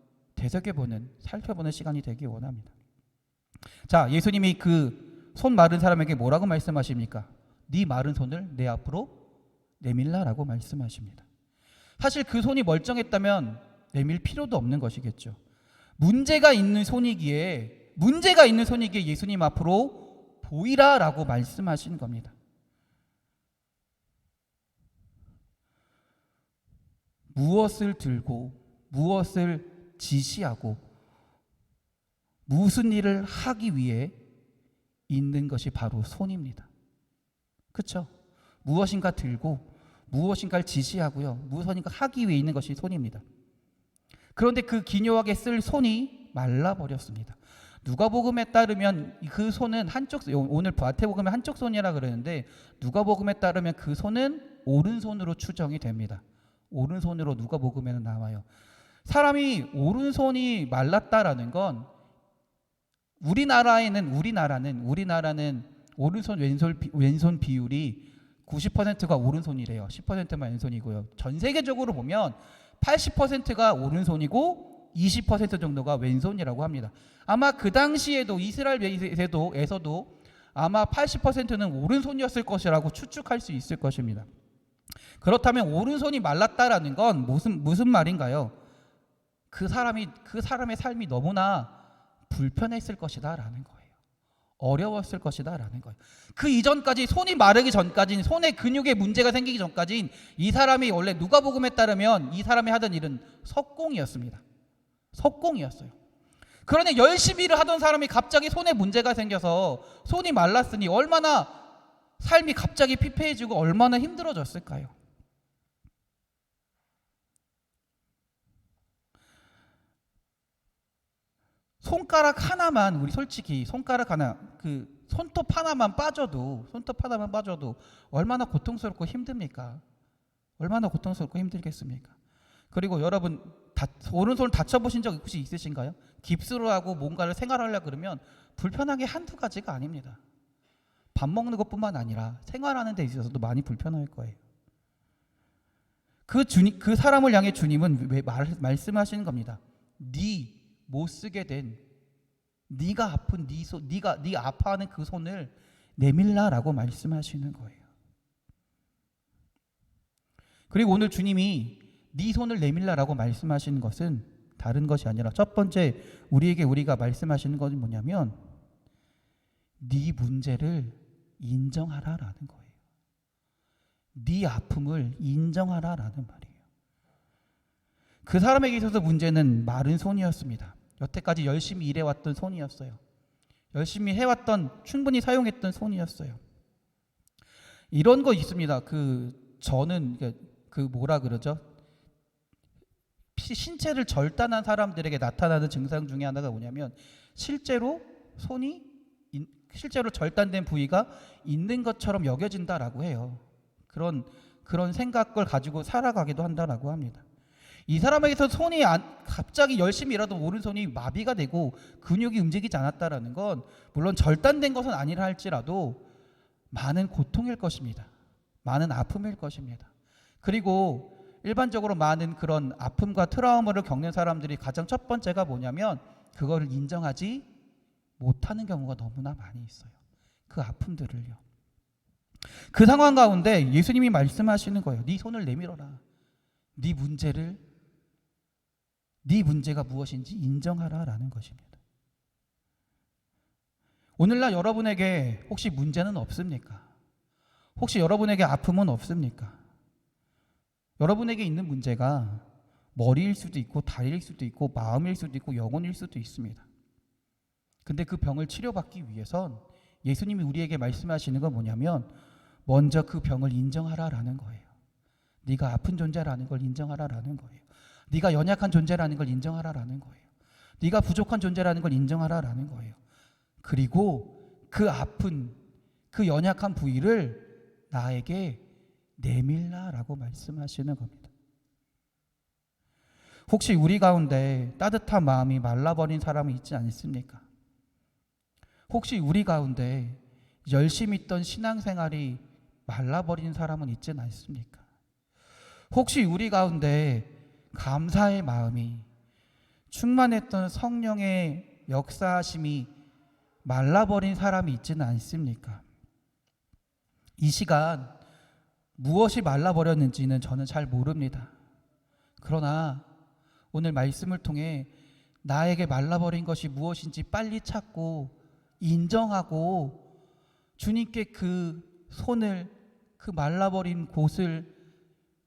살펴보는 시간이 되기 원합니다. 자, 예수님이 그 손 마른 사람에게 뭐라고 말씀하십니까? 네 마른 손을 내 앞으로 내밀라라고 말씀하십니다. 사실 그 손이 멀쩡했다면 내밀 필요도 없는 것이겠죠. 문제가 있는 손이기에 예수님 앞으로 보이라라고 말씀하신 겁니다. 무엇을 들고 무엇을 지시하고 무슨 일을 하기 위해 있는 것이 바로 손입니다. 그렇죠? 무엇인가 들고 무엇인가를 지시하고요, 무엇인가 하기 위해 있는 것이 손입니다. 그런데 그 기묘하게 쓸 손이 말라버렸습니다. 누가복음에 따르면 그 손은 오늘 마태복음에 한쪽 손이라 그러는데 누가복음에 따르면 그 손은 오른손으로 추정이 됩니다. 오른손으로 누가복음에는 나와요. 사람이 오른손이 말랐다라는 건 우리나라는 오른손 왼손 비율이 90%가 오른손이래요. 10%만 왼손이고요. 전 세계적으로 보면 80%가 오른손이고 20% 정도가 왼손이라고 합니다. 아마 그 당시에도 이스라엘에서도 아마 80%는 오른손이었을 것이라고 추측할 수 있을 것입니다. 그렇다면 오른손이 말랐다라는 건 무슨 말인가요? 그 사람의 삶이 너무나 불편했을 것이다라는 거예요. 어려웠을 것이다라는 거예요. 그 이전까지, 손이 마르기 전까지는, 손의 근육에 문제가 생기기 전까지는 이 사람이 원래 누가복음에 따르면 이 사람이 하던 일은 석공이었습니다. 석공이었어요. 그러니 열심히 일을 하던 사람이 갑자기 손에 문제가 생겨서 손이 말랐으니 얼마나 삶이 갑자기 피폐해지고 얼마나 힘들어졌을까요? 손가락 하나만, 우리 솔직히 손가락 하나, 그 손톱 하나만 빠져도 얼마나 고통스럽고 힘듭니까? 얼마나 고통스럽고 힘들겠습니까? 그리고 여러분 오른손을 다쳐보신 적 혹시 있으신가요? 깁스로 하고 뭔가를 생활하려고 그러면 불편한 게 한두 가지가 아닙니다. 밥 먹는 것뿐만 아니라 생활하는 데 있어서도 많이 불편할 거예요. 그 사람을 향해 주님은 왜 말씀하시는 겁니다. 네 못 쓰게 된, 네가 아픈 네가 아파하는 그 손을 내밀라라고 말씀하시는 거예요. 그리고 오늘 주님이 네 손을 내밀라라고 말씀하시는 것은 다른 것이 아니라 첫 번째 우리가 말씀하시는 것은 뭐냐면 네 문제를 인정하라라는 거예요. 네 아픔을 인정하라라는 말이에요. 그 사람에게 있어서 문제는 마른 손이었습니다. 여태까지 열심히 일해왔던 손이었어요. 열심히 해왔던, 충분히 사용했던 손이었어요. 이런 거 있습니다. 저는 뭐라 그러죠? 신체를 절단한 사람들에게 나타나는 증상 중에 하나가 뭐냐면 실제로 절단된 부위가 있는 것처럼 여겨진다라고 해요. 그런 생각을 가지고 살아가기도 한다라고 합니다. 이 사람에게서 갑자기 열심히 일하던 오른손이 마비가 되고 근육이 움직이지 않았다라는 건 물론 절단된 것은 아니라 할지라도 많은 고통일 것입니다. 많은 아픔일 것입니다. 그리고 일반적으로 많은 그런 아픔과 트라우마를 겪는 사람들이 가장 첫 번째가 뭐냐면 그거를 인정하지 못하는 경우가 너무나 많이 있어요. 그 아픔들을요. 그 상황 가운데 예수님이 말씀하시는 거예요. 네 손을 내밀어라. 네 문제가 무엇인지 인정하라라는 것입니다. 오늘날 여러분에게 혹시 문제는 없습니까? 혹시 여러분에게 아픔은 없습니까? 여러분에게 있는 문제가 머리일 수도 있고 다리일 수도 있고 마음일 수도 있고 영혼일 수도 있습니다. 근데 그 병을 치료받기 위해선 예수님이 우리에게 말씀하시는 건 뭐냐면 먼저 그 병을 인정하라라는 거예요. 네가 아픈 존재라는 걸 인정하라라는 거예요. 네가 연약한 존재라는 걸 인정하라라는 거예요. 네가 부족한 존재라는 걸 인정하라라는 거예요. 그리고 그 아픈, 그 연약한 부위를 나에게 내밀라라고 말씀하시는 겁니다. 혹시 우리 가운데 따뜻한 마음이 말라버린 사람이 있지 않습니까? 혹시 우리 가운데 열심히 있던 신앙생활이 말라버린 사람은 있지 않습니까? 혹시 우리 가운데 감사의 마음이 충만했던 성령의 역사하심이 말라버린 사람이 있지는 않습니까? 이 시간 무엇이 말라버렸는지는 저는 잘 모릅니다. 그러나 오늘 말씀을 통해 나에게 말라버린 것이 무엇인지 빨리 찾고 인정하고 주님께 그 손을, 그 말라버린 곳을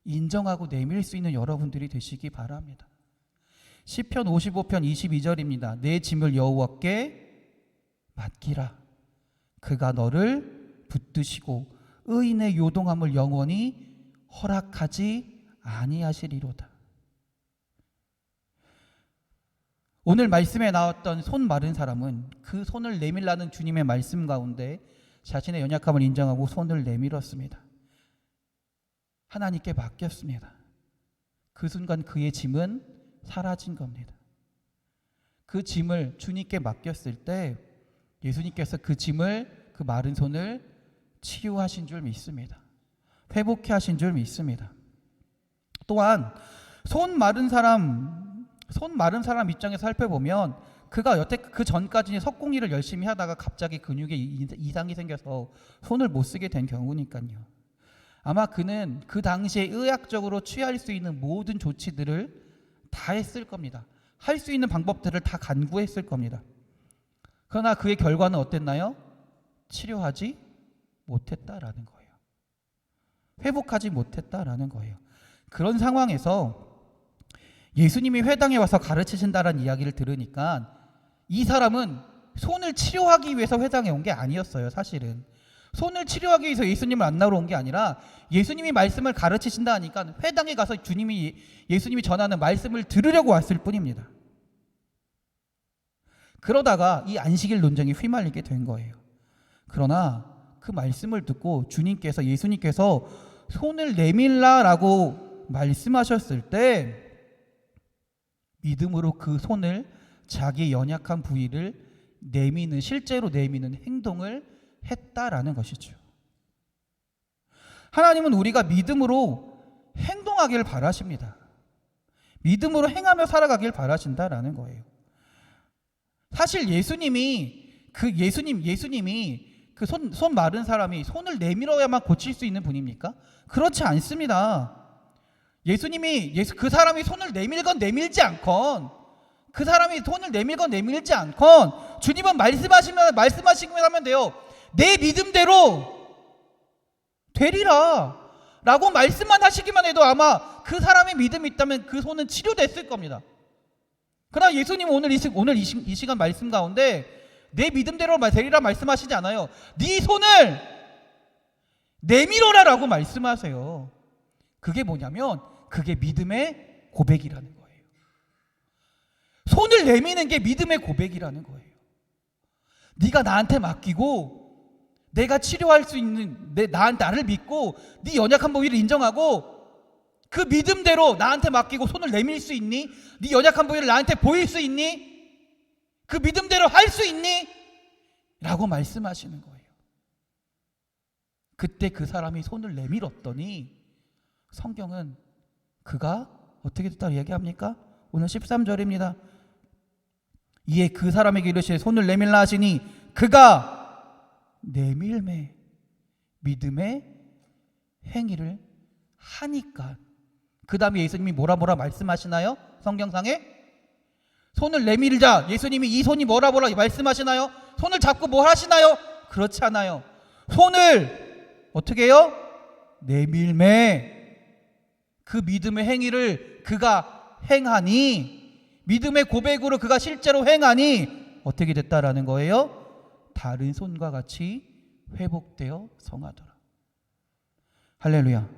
인정하고 내밀 수 있는 여러분들이 되시기 바랍니다. 시편 55편 22절입니다. 내 짐을 여호와께 맡기라. 그가 너를 붙드시고 의인의 요동함을 영원히 허락하지 아니하시리로다. 오늘 말씀에 나왔던 손 마른 사람은 그 손을 내밀라는 주님의 말씀 가운데 자신의 연약함을 인정하고 손을 내밀었습니다. 하나님께 맡겼습니다. 그 순간 그의 짐은 사라진 겁니다. 그 짐을 주님께 맡겼을 때 예수님께서 그 짐을, 그 마른 손을 치유하신 줄 믿습니다. 회복해 하신 줄 믿습니다. 또한 손 마른 사람 입장에서 살펴보면 그가 여태 그 전까지 석공일을 열심히 하다가 갑자기 근육에 이상이 생겨서 손을 못 쓰게 된 경우니까요. 아마 그는 그 당시에 의학적으로 취할 수 있는 모든 조치들을 다 했을 겁니다. 할 수 있는 방법들을 다 간구했을 겁니다. 그러나 그의 결과는 어땠나요? 치료하지 못했다라는 거예요. 회복하지 못했다라는 거예요. 그런 상황에서 예수님이 회당에 와서 가르치신다라는 이야기를 들으니까 이 사람은 손을 치료하기 위해서 회당에 온 게 아니었어요. 사실은 손을 치료하기 위해서 예수님을 만나러 온 게 아니라 예수님이 말씀을 가르치신다 하니까 회당에 가서 예수님이 전하는 말씀을 들으려고 왔을 뿐입니다. 그러다가 이 안식일 논쟁에 휘말리게 된 거예요. 그러나 그 말씀을 듣고 예수님께서 손을 내밀라라고 말씀하셨을 때 믿음으로 그 손을, 자기의 연약한 부위를 실제로 내미는 행동을 했다라는 것이죠. 하나님은 우리가 믿음으로 행동하길 바라십니다. 믿음으로 행하며 살아가길 바라신다라는 거예요. 사실 예수님이 그 손 마른 사람이 손을 내밀어야만 고칠 수 있는 분입니까? 그렇지 않습니다. 그 사람이 손을 내밀건 내밀지 않건, 그 사람이 손을 내밀건 내밀지 않건, 주님은 말씀하시기만 하면 돼요. 내 믿음대로 되리라 라고 말씀만 하시기만 해도 아마 그 사람의 믿음이 있다면 그 손은 치료됐을 겁니다. 그러나 예수님은 오늘 이 시간 말씀 가운데 내 믿음대로 되리라 말씀하시지 않아요. 네 손을 내밀어라 라고 말씀하세요. 그게 뭐냐면 그게 믿음의 고백이라는 거예요. 손을 내미는 게 믿음의 고백이라는 거예요. 네가 나한테 맡기고 내가 치료할 수 있는 나를 믿고 네 연약한 부위를 인정하고 그 믿음대로 나한테 맡기고 손을 내밀 수 있니? 네 연약한 부위를 나한테 보일 수 있니? 그 믿음대로 할 수 있니? 라고 말씀하시는 거예요. 그때 그 사람이 손을 내밀었더니 성경은 그가 어떻게 됐다고 얘기합니까? 오늘 13절입니다. 이에 그 사람에게 이르시되 손을 내밀라 하시니 그가 내밀매 믿음의 행위를 하니까. 그 다음에 예수님이 뭐라 말씀하시나요? 성경상에 손을 내밀자. 예수님이 이 손이 뭐라 말씀하시나요? 손을 잡고 뭘 하시나요? 그렇지 않아요. 손을 어떻게 해요? 내밀매 그 믿음의 행위를 그가 행하니, 믿음의 고백으로 그가 실제로 행하니 어떻게 됐다라는 거예요? 다른 손과 같이 회복되어 성하더라. 할렐루야.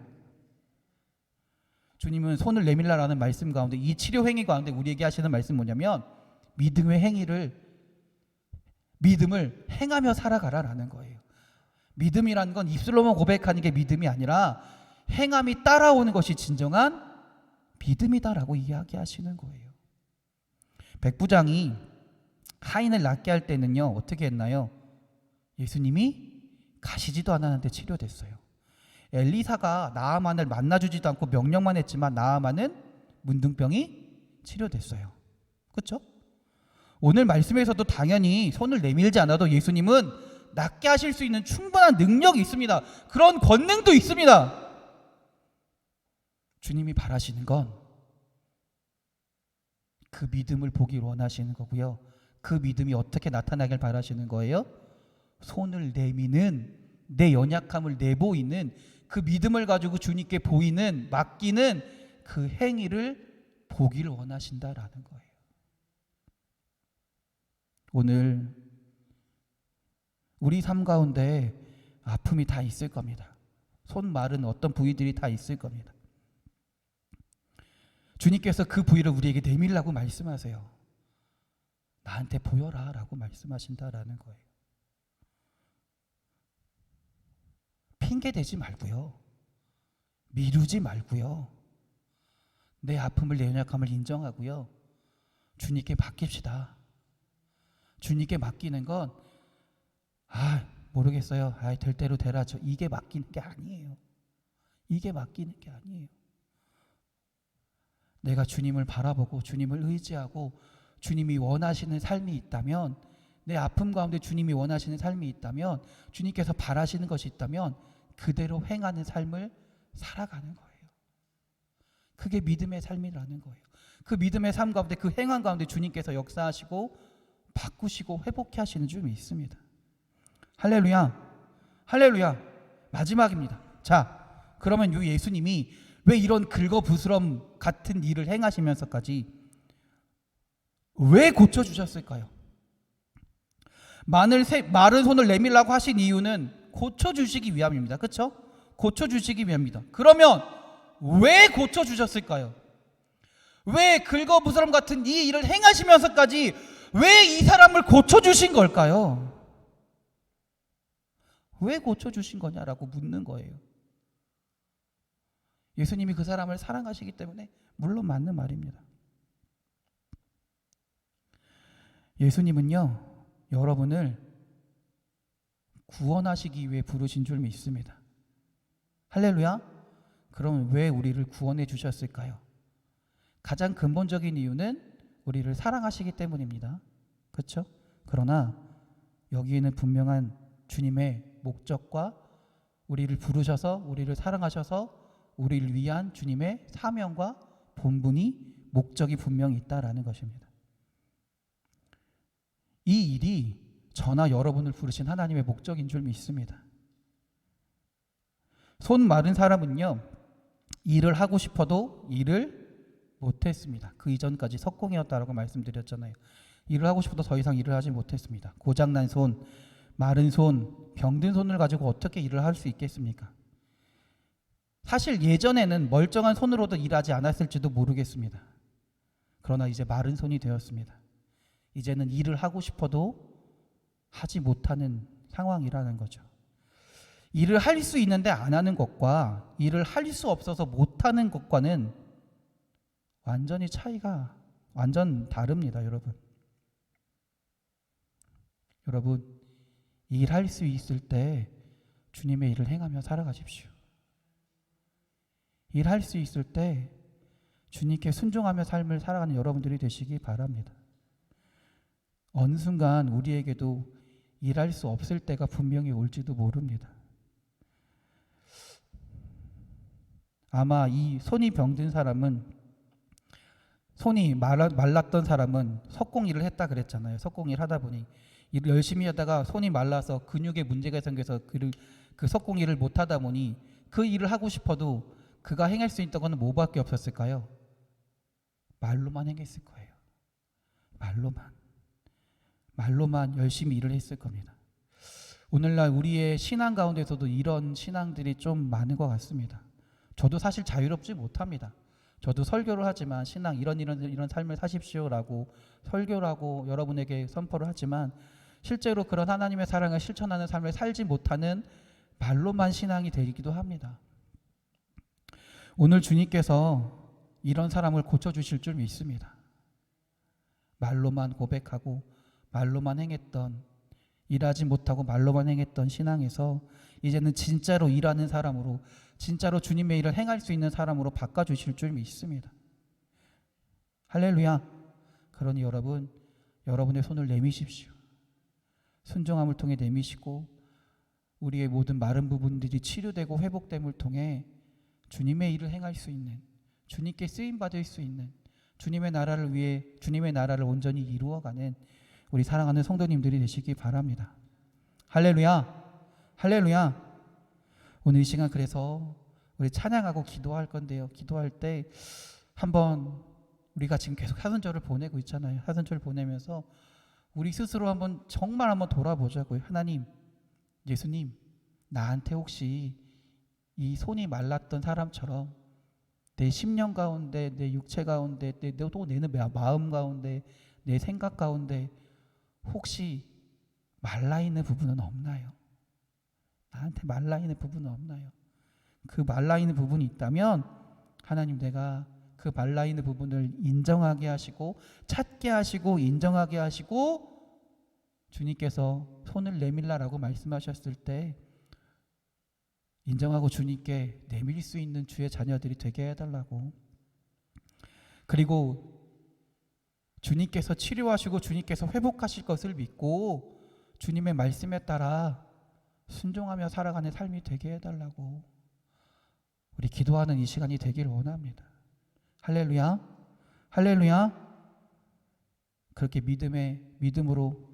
주님은 손을 내밀라라는 말씀 가운데, 이 치료 행위 가운데 우리에게 하시는 말씀 뭐냐면 믿음을 행하며 살아가라라는 거예요. 믿음이라는 건 입술로만 고백하는 게 믿음이 아니라 행함이 따라오는 것이 진정한 믿음이다라고 이야기하시는 거예요. 백부장이 하인을 낫게 할 때는요 어떻게 했나요? 예수님이 가시지도 않았는데 치료됐어요. 엘리사가 나아만을 만나주지도 않고 명령만 했지만 나아만은 문둥병이 치료됐어요. 그렇죠? 오늘 말씀에서도 당연히 손을 내밀지 않아도 예수님은 낫게 하실 수 있는 충분한 능력이 있습니다. 그런 권능도 있습니다. 주님이 바라시는 건 그 믿음을 보길 원하시는 거고요. 그 믿음이 어떻게 나타나길 바라시는 거예요? 손을 내미는, 내 연약함을 내보이는 그 믿음을 가지고 주님께 보이는, 맡기는 그 행위를 보길 원하신다라는 거예요. 오늘 우리 삶 가운데 아픔이 다 있을 겁니다. 손 마른 어떤 부위들이 다 있을 겁니다. 주님께서 그 부위를 우리에게 내밀라고 말씀하세요. 나한테 보여라 라고 말씀하신다라는 거예요. 핑계 대지 말고요. 미루지 말고요. 내 아픔을, 내 연약함을 인정하고요. 주님께 맡깁시다. 주님께 맡기는 건 모르겠어요. 될 대로 되라. 이게 맡기는 게 아니에요. 이게 맡기는 게 아니에요. 내가 주님을 바라보고 주님을 의지하고 주님이 원하시는 삶이 있다면, 내 아픔 가운데 주님이 원하시는 삶이 있다면, 주님께서 바라시는 것이 있다면 그대로 행하는 삶을 살아가는 거예요. 그게 믿음의 삶이라는 거예요. 그 믿음의 삶 가운데, 그 행한 가운데 주님께서 역사하시고 바꾸시고 회복해 하시는 줄이 있습니다. 할렐루야. 할렐루야. 마지막입니다. 자, 그러면 이 예수님이 왜 이런 긁어부스럼 같은 일을 행하시면서까지 왜 고쳐주셨을까요? 마른 손을 내밀라고 하신 이유는 고쳐주시기 위함입니다. 그렇죠? 고쳐주시기 위함입니다. 그러면 왜 고쳐주셨을까요? 왜 긁어부스럼 같은 이 일을 행하시면서까지 왜 이 사람을 고쳐주신 걸까요? 왜 고쳐주신 거냐라고 묻는 거예요. 예수님이 그 사람을 사랑하시기 때문에 물론 맞는 말입니다. 예수님은요, 여러분을 구원하시기 위해 부르신 줄 믿습니다. 할렐루야. 그럼 왜 우리를 구원해 주셨을까요? 가장 근본적인 이유는 우리를 사랑하시기 때문입니다. 그렇죠? 그러나 여기에는 분명한 주님의 목적과 우리를 부르셔서 우리를 사랑하셔서 우리를 위한 주님의 사명과 본분이 목적이 분명히 있다라는 것입니다. 이 일이 저나 여러분을 부르신 하나님의 목적인 줄 믿습니다. 손 마른 사람은요, 일을 하고 싶어도 일을 못했습니다. 그 이전까지 석공이었다라고 말씀드렸잖아요. 일을 하고 싶어도 더 이상 일을 하지 못했습니다. 고장난 손, 마른 손, 병든 손을 가지고 어떻게 일을 할 수 있겠습니까? 사실 예전에는 멀쩡한 손으로도 일하지 않았을지도 모르겠습니다. 그러나 이제 마른 손이 되었습니다. 이제는 일을 하고 싶어도 하지 못하는 상황이라는 거죠. 일을 할 수 있는데 안 하는 것과 일을 할 수 없어서 못하는 것과는 완전히 차이가 완전 다릅니다, 여러분. 여러분, 일할 수 있을 때 주님의 일을 행하며 살아가십시오. 일할 수 있을 때 주님께 순종하며 삶을 살아가는 여러분들이 되시기 바랍니다. 어느 순간 우리에게도 일할 수 없을 때가 분명히 올지도 모릅니다. 아마 이 손이 병든 사람은, 손이 말랐던 사람은 석공일을 했다 그랬잖아요. 석공일 하다 보니 일을 열심히 하다가 손이 말라서 근육에 문제가 생겨서 그 석공일을 못 하다 보니 그 일을 하고 싶어도 그가 행할 수 있던 건 뭐밖에 없었을까요? 말로만 행했을 거예요. 말로만 열심히 일을 했을 겁니다. 오늘날 우리의 신앙 가운데서도 이런 신앙들이 좀 많은 것 같습니다. 저도 사실 자유롭지 못합니다. 저도 설교를 하지만 신앙 이런 삶을 사십시오라고 설교를 하고 여러분에게 선포를 하지만 실제로 그런 하나님의 사랑을 실천하는 삶을 살지 못하는 말로만 신앙이 되기도 합니다. 오늘 주님께서 이런 사람을 고쳐주실 줄 믿습니다. 말로만 고백하고 말로만 행했던, 일하지 못하고 말로만 행했던 신앙에서 이제는 진짜로 일하는 사람으로, 진짜로 주님의 일을 행할 수 있는 사람으로 바꿔주실 줄 믿습니다. 할렐루야. 그러니 여러분, 여러분의 손을 내미십시오. 순종함을 통해 내미시고 우리의 모든 마른 부분들이 치료되고 회복됨을 통해 주님의 일을 행할 수 있는, 주님께 쓰임받을 수 있는, 주님의 나라를 위해 주님의 나라를 온전히 이루어가는 우리 사랑하는 성도님들이 되시기 바랍니다. 할렐루야. 할렐루야. 오늘 이 시간 그래서 우리 찬양하고 기도할 건데요. 기도할 때 한번 우리가 지금 계속 사순절을 보내고 있잖아요. 사순절을 보내면서 우리 스스로 정말 한번 돌아보자고요. 하나님, 예수님, 나한테 혹시 이 손이 말랐던 사람처럼 내 심령 가운데, 내 육체 가운데, 또 내 마음 가운데, 내 생각 가운데 혹시 말라있는 부분은 없나요? 나한테 말라있는 부분은 없나요? 그 말라있는 부분이 있다면 하나님, 내가 그 말라있는 부분을 인정하게 하시고 찾게 하시고 인정하게 하시고 주님께서 손을 내밀라라고 말씀하셨을 때 인정하고 주님께 내밀 수 있는 주의 자녀들이 되게 해달라고, 그리고 주님께서 치료하시고 주님께서 회복하실 것을 믿고 주님의 말씀에 따라 순종하며 살아가는 삶이 되게 해달라고 우리 기도하는 이 시간이 되기를 원합니다. 할렐루야. 할렐루야. 그렇게 믿음으로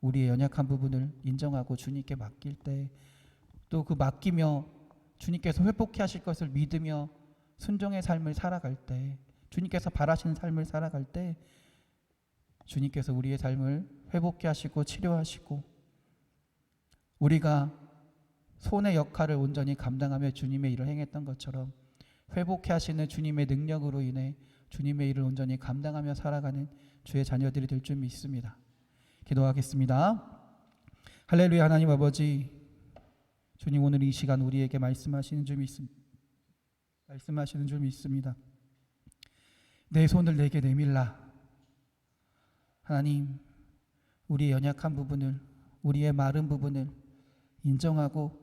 우리의 연약한 부분을 인정하고 주님께 맡길 때, 또 그 맡기며 주님께서 회복해 하실 것을 믿으며 순종의 삶을 살아갈 때, 주님께서 바라시는 삶을 살아갈 때 주님께서 우리의 삶을 회복해 하시고 치료하시고 우리가 손의 역할을 온전히 감당하며 주님의 일을 행했던 것처럼 회복해 하시는 주님의 능력으로 인해 주님의 일을 온전히 감당하며 살아가는 주의 자녀들이 될 줄 믿습니다. 기도하겠습니다. 할렐루야. 하나님 아버지, 주님, 오늘 이 시간 우리에게 말씀하시는 줄 믿습니다. 내 손을 내게 내밀라. 하나님, 우리의 연약한 부분을, 우리의 마른 부분을 인정하고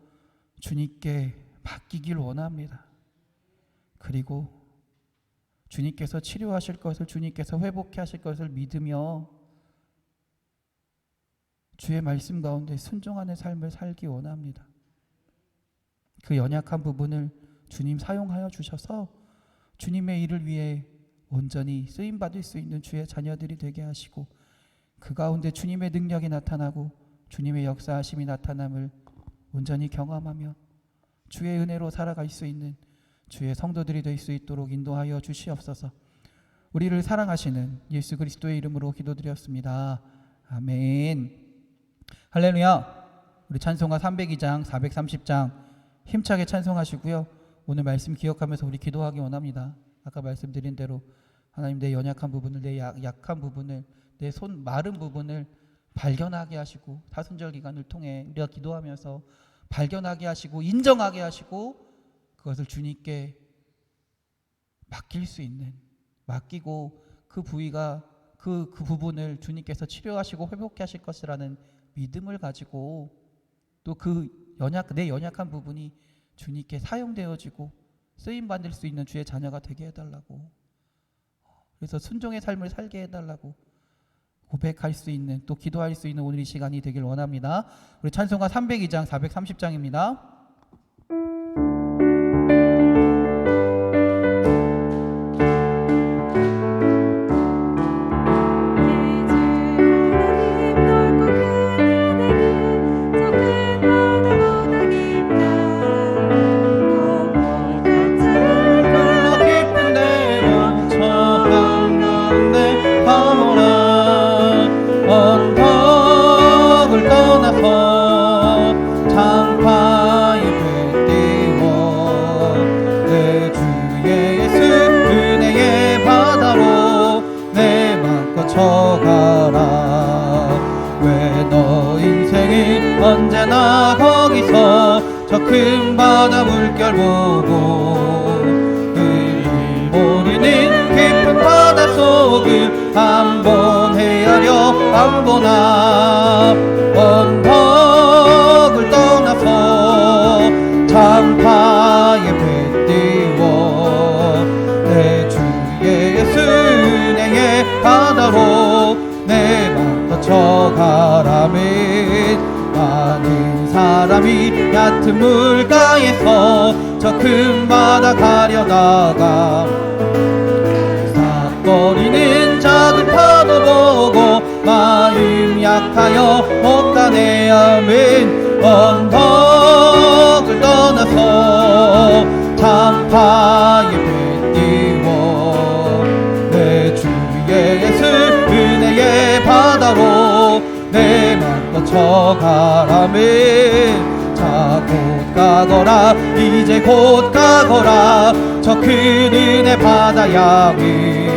주님께 맡기길 원합니다. 그리고 주님께서 치료하실 것을, 주님께서 회복해 하실 것을 믿으며 주의 말씀 가운데 순종하는 삶을 살기 원합니다. 그 연약한 부분을 주님 사용하여 주셔서 주님의 일을 위해 온전히 쓰임받을 수 있는 주의 자녀들이 되게 하시고, 그 가운데 주님의 능력이 나타나고 주님의 역사하심이 나타남을 온전히 경험하며 주의 은혜로 살아갈 수 있는 주의 성도들이 될 수 있도록 인도하여 주시옵소서. 우리를 사랑하시는 예수 그리스도의 이름으로 기도드렸습니다. 아멘. 할렐루야. 우리 찬송가 302장 430장 힘차게 찬송하시고요. 오늘 말씀 기억하면서 우리 기도하기 원합니다. 아까 말씀드린 대로 하나님, 내 연약한 부분을, 내 약한 부분을, 내 손 마른 부분을 발견하게 하시고, 사순절 기간을 통해 우리가 기도하면서 발견하게 하시고 인정하게 하시고, 그것을 주님께 맡길 수 있는, 맡기고 그 부위가 그 부분을 주님께서 치료하시고 회복해 하실 것이라는 믿음을 가지고, 또 내 연약한 부분이 주님께 사용되어지고 쓰임 받을 수 있는 주의 자녀가 되게 해달라고, 그래서 순종의 삶을 살게 해달라고 고백할 수 있는, 또 기도할 수 있는 오늘 이 시간이 되길 원합니다. 우리 찬송가 302장 430장입니다. 언제나 거기서 저 큰 바다 물결 보고 흐릴 모르는 깊은 바다 속을 한번 헤아려 한번 앞 언덕을 떠나서 장파에 배 띄워 내 주의 예수 은혜의 바다로 내 맘 거쳐가라면 많은 사람이 얕은 물가에서 저 큰 바다 가려다가 싹거리는 작은 파도 보고 마음 약하여 못 가네 아멘. 언덕을 떠나서 장파에 배 띄워 내 주의 예수 은혜의 바다로 내 맘 거쳐가라면 자 곧 가거라 이제 곧 가거라 저 큰 은혜 바다 향해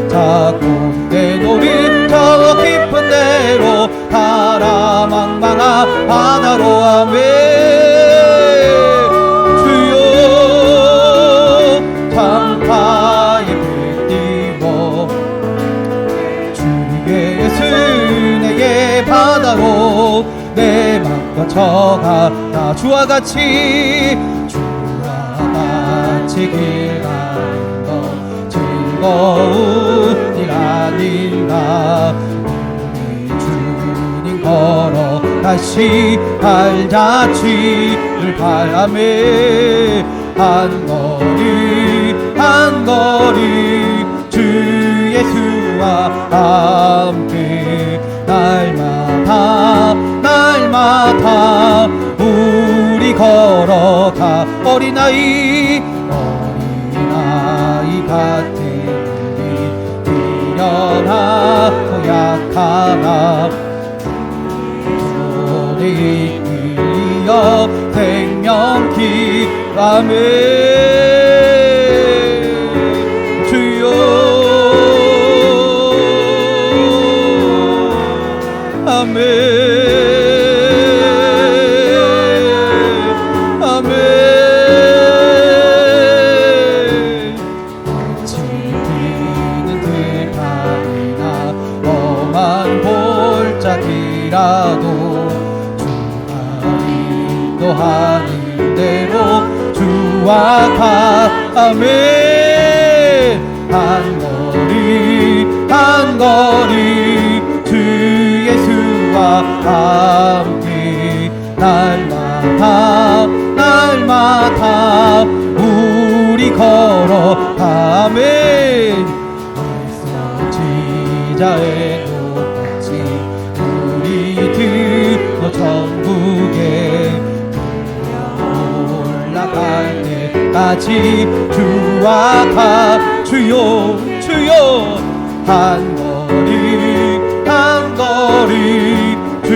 자 곧 내노는 저 깊은 데로 가라 망망한 바다로 아멘. 주여 장파에 배 띄워 주의 예수 은혜의 바다로 내 맘 거쳐가라 주와 같이 길 가는 것 즐거운 일 아닌가. 우리 주님 걸어 다시 발자취를 바라매 한 걸음 주 예수와 함께 날마다 우리 걸어가 어린아이 같은 우리 미련하고 약하나 손에 이끌려 생명길 아멘. 주여 아멘. 이라도 주와 가면 한 거리 주 예수와 함께 날마다 우리 걸어가면 지자의 높아진 우리들 천국에 올라갈 때까지 주와 주여 한 거리 주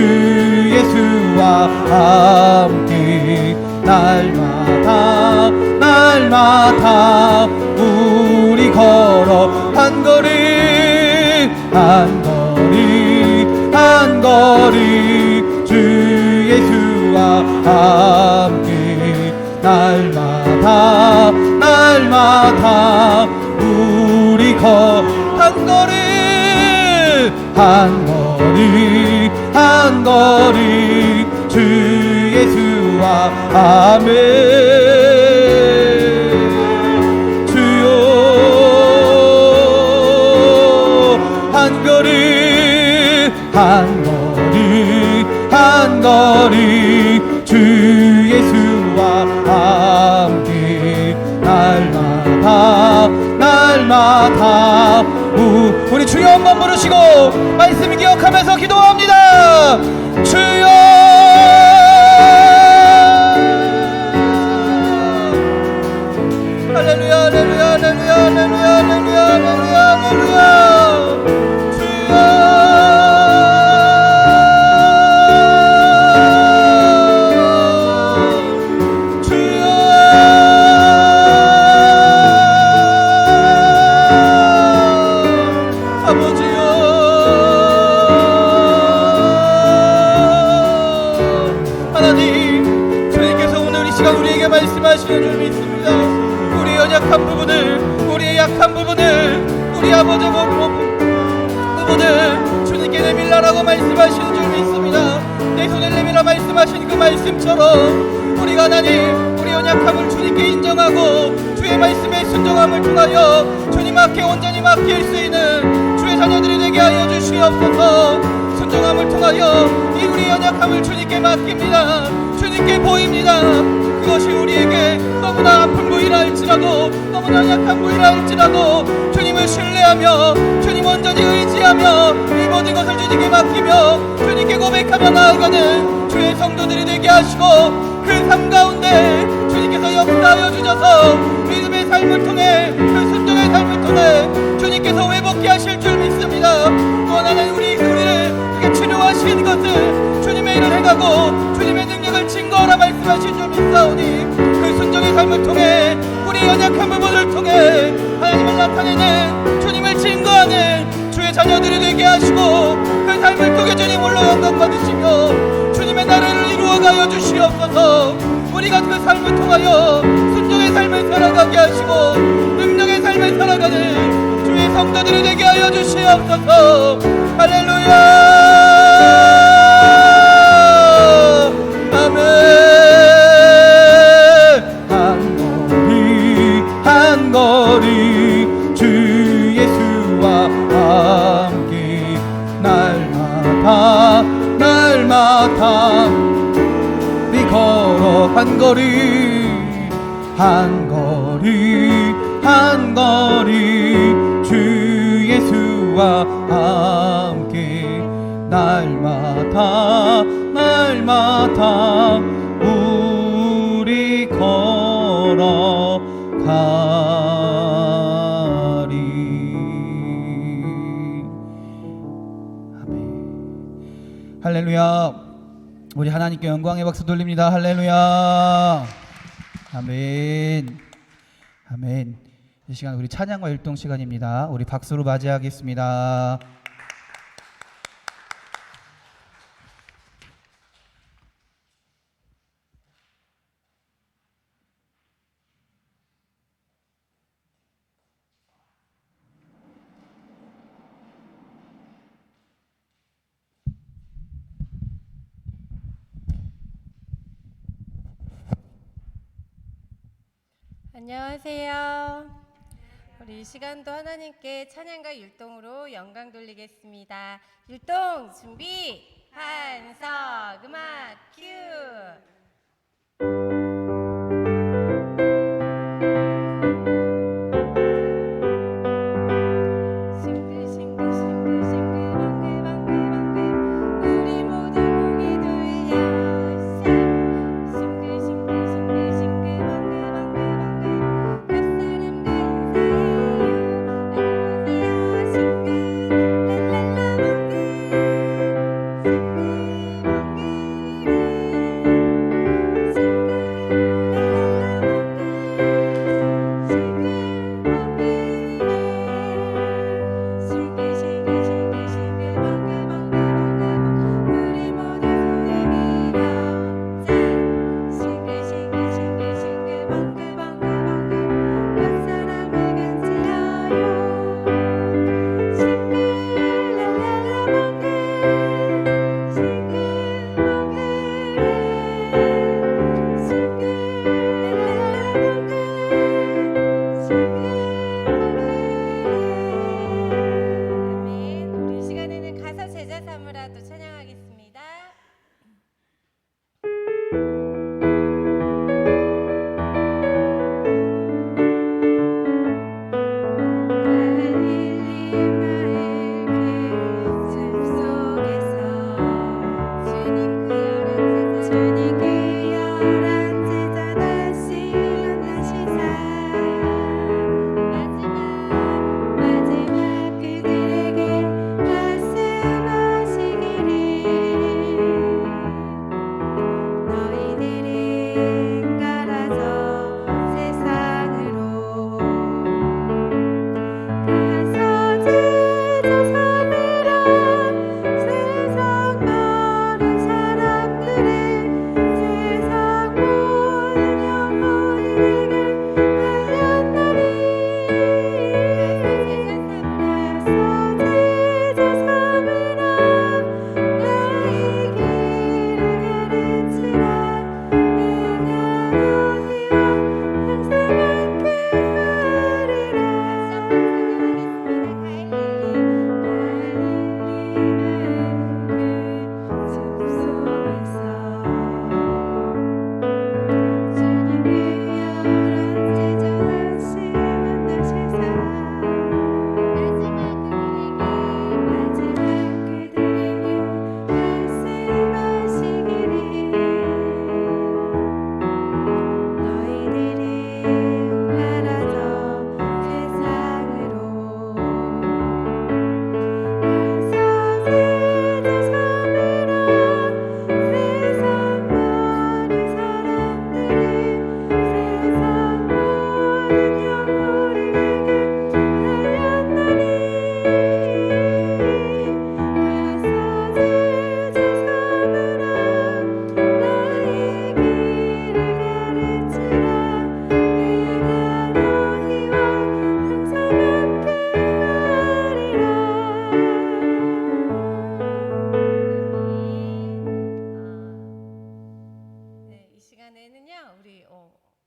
예수와 함께 날마다 우리 걸어 한 거리 주 예수와 함께 날마다 우리 한 거리 주 예수와 아멘 주여 한 거리 주 예수와 함께 날마다 우리 주여 한번 부르시고 말씀 기억하면서 기도합니다. 주여 할렐루야 할렐루야 할렐루야 할렐루야 할렐루야 할렐루야 할렐루야 말씀하시는 줄 믿습니다. 우리의 연약한 부분을 우리의 약한 부분을 우리 아버지 부분을 주님께 내밀라라고 말씀하시는 줄 믿습니다. 내 손을 내밀라 말씀하신 그 말씀처럼 우리가 하나님 우리 연약함을 주님께 인정하고 주의 말씀에 순종함을 통하여 주님 앞에 온전히 맡길 수 있는 주의 자녀들이 되게 하여 주시옵소서. 순종함을 통하여 이 우리의 연약함을 주님께 맡깁니다. 주님께 보입니다. 그것이 우리에게 너무나 아픈 부위라 할지라도 너무나 약한 부위라 할지라도 주님을 신뢰하며 주님 온전히 의지하며 이 모든 것을 주님께 맡기며 주님께 고백하며 나아가는 주의 성도들이 되게 하시고 그 삶 가운데 주님께서 역사하여 주셔서 믿음의 삶을 통해 그 순종의 삶을 통해 주님께서 회복케 하실 줄 믿습니다. 또 하나는 우리를 그렇게 치료하신 것을 주님의 일을 행하고 주님의 능력을 증거하라 말씀하신 줄 믿사오니 그 순종의 삶을 통해 우리 연약한 부분을 통해 하나님을 나타내는 주님을 증거하는 주의 자녀들이 되게 하시고 그 삶을 통해 주님 홀로 영광 받으시며 주님의 나라를 이루어가여 주시옵소서. 우리가 그 삶을 통하여 순종의 삶을 살아가게 하시고 능력의 삶을 살아가는 주의 성도들이 되게 하여 주시옵소서. 할렐루야 한 거리 주 예수와 함께 날마다 우리 걸어 한 거리 주 예수와 함께 날마다 우리 걸어가리. 아멘. 할렐루야. 우리 하나님께 영광의 박수 돌립니다. 할렐루야. 아멘. 아멘. 이 시간 우리 찬양과 율동 시간입니다. 우리 박수로 맞이하겠습니다. 안녕하세요. 우리 이 시간도 하나님께 찬양과 율동으로 영광 돌리겠습니다. 율동 준비, 한석 음악 큐.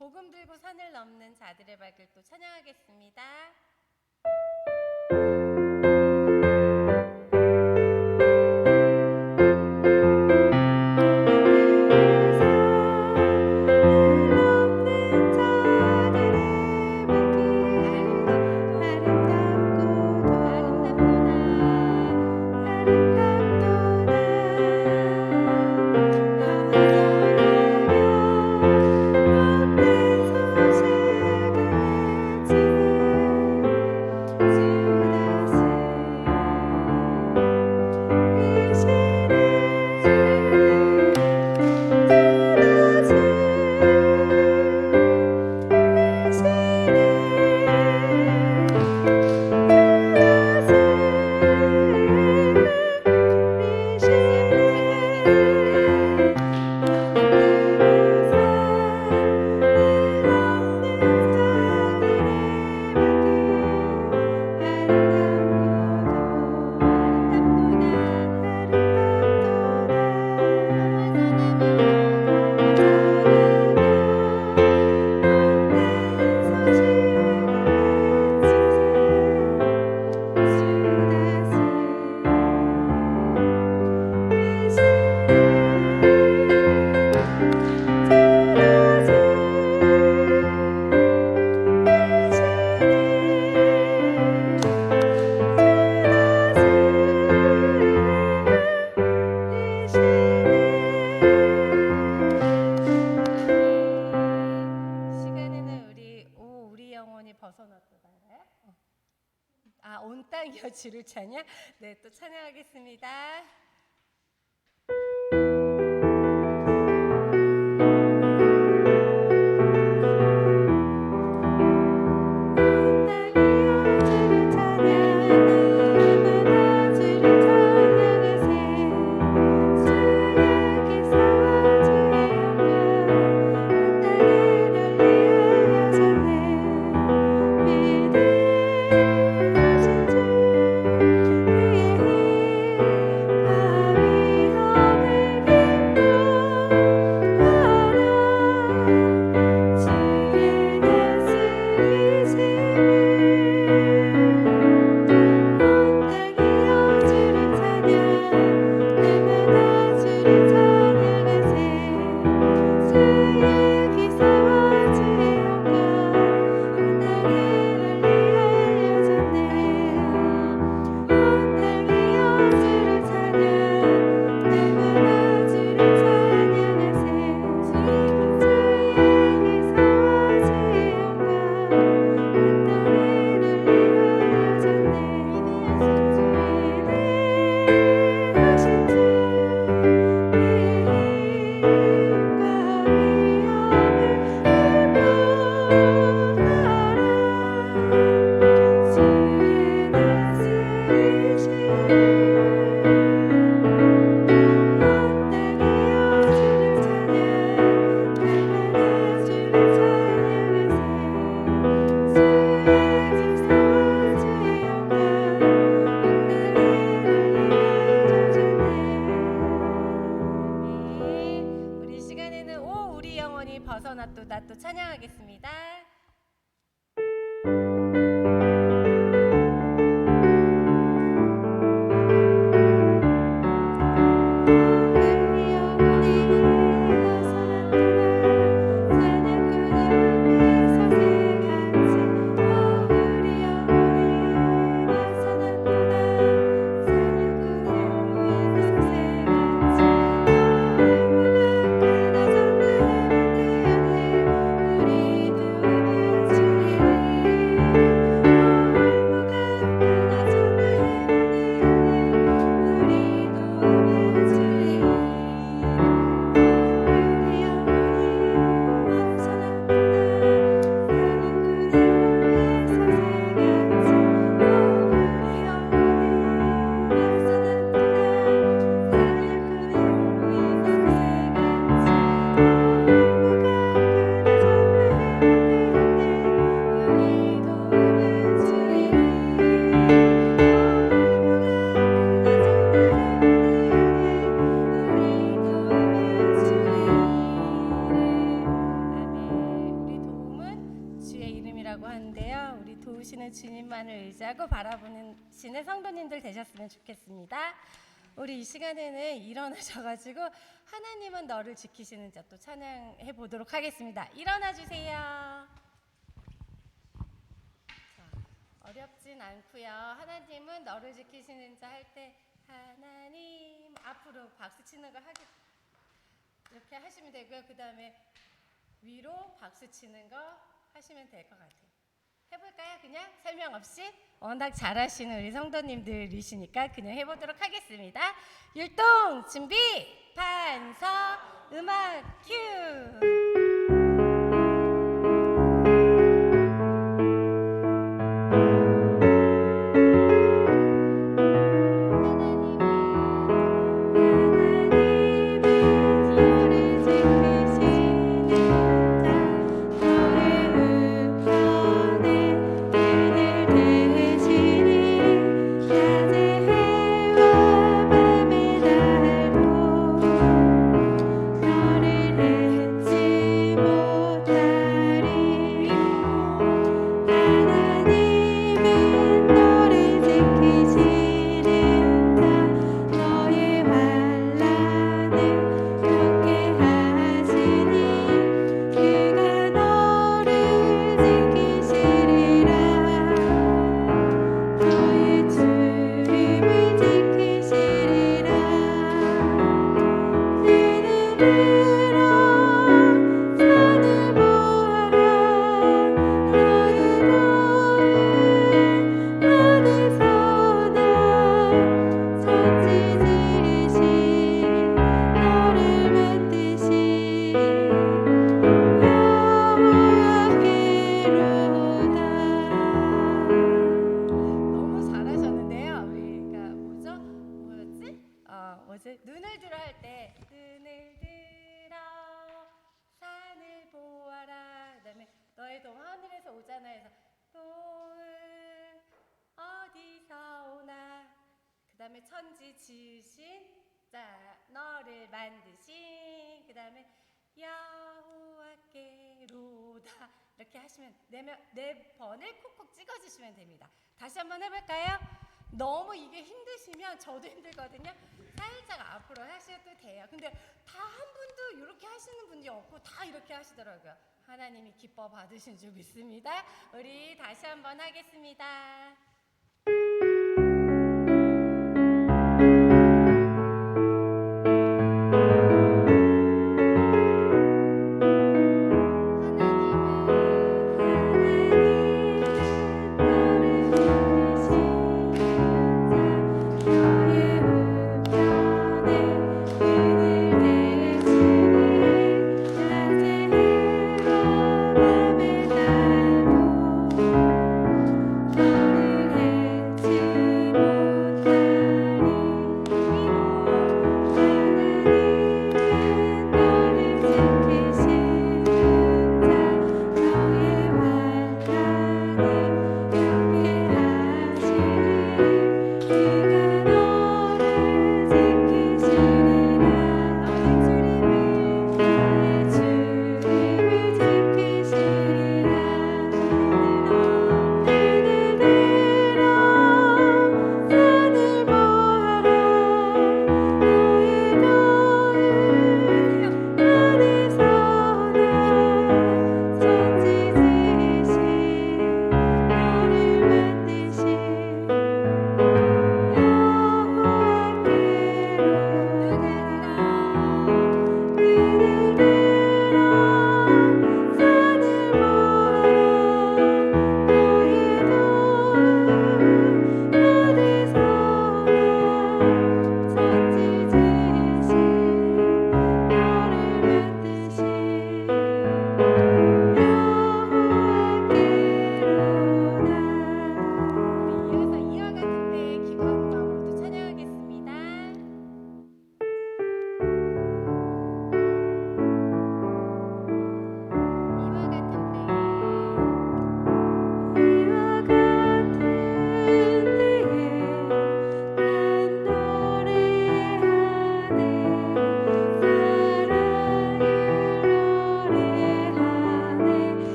복음 들고 산을 넘는 자들의 발길 또 찬양하겠습니다. 벗어났다나요? 온 땅이여 주를 찬양. 네, 또 찬양하겠습니다. 벗어났도다 또 찬양하겠습니다. 주님만을 의지하고 바라보시는 성도님들 되셨으면 좋겠습니다. 우리 이 시간에는 일어나셔가지고 하나님은 너를 지키시는 자 또 찬양해 보도록 하겠습니다. 일어나 주세요. 어렵진 않고요. 하나님은 너를 지키시는 자 할 때 하나님 앞으로 박수 치는 걸 이렇게 하시면 되고요. 그 다음에 위로 박수 치는 거 하시면 될 것 같아요. 해볼까요? 그냥 설명 없이 워낙 잘하시는 우리 성도님들이시니까 그냥 해보도록 하겠습니다. 율동 준비 반서 음악 큐. 너를 너의 도움 하늘에서 오잖아 해서 도움 어디서 오나. 그 다음에 천지 지으신 자 너를 만드신. 그 다음에 여호와께로다. 이렇게 하시면 네 번을 콕콕 찍어주시면 됩니다. 다시 한번 해볼까요? 너무 이게 힘드시면 저도 힘들거든요. 살짝 앞으로 하셔도 돼요. 근데 다 한 분도 이렇게 하시는 분이 없고 다 이렇게 하시더라고요. 하나님이 기뻐 받으신 줄 믿습니다. 우리 다시 한번 하겠습니다. 너를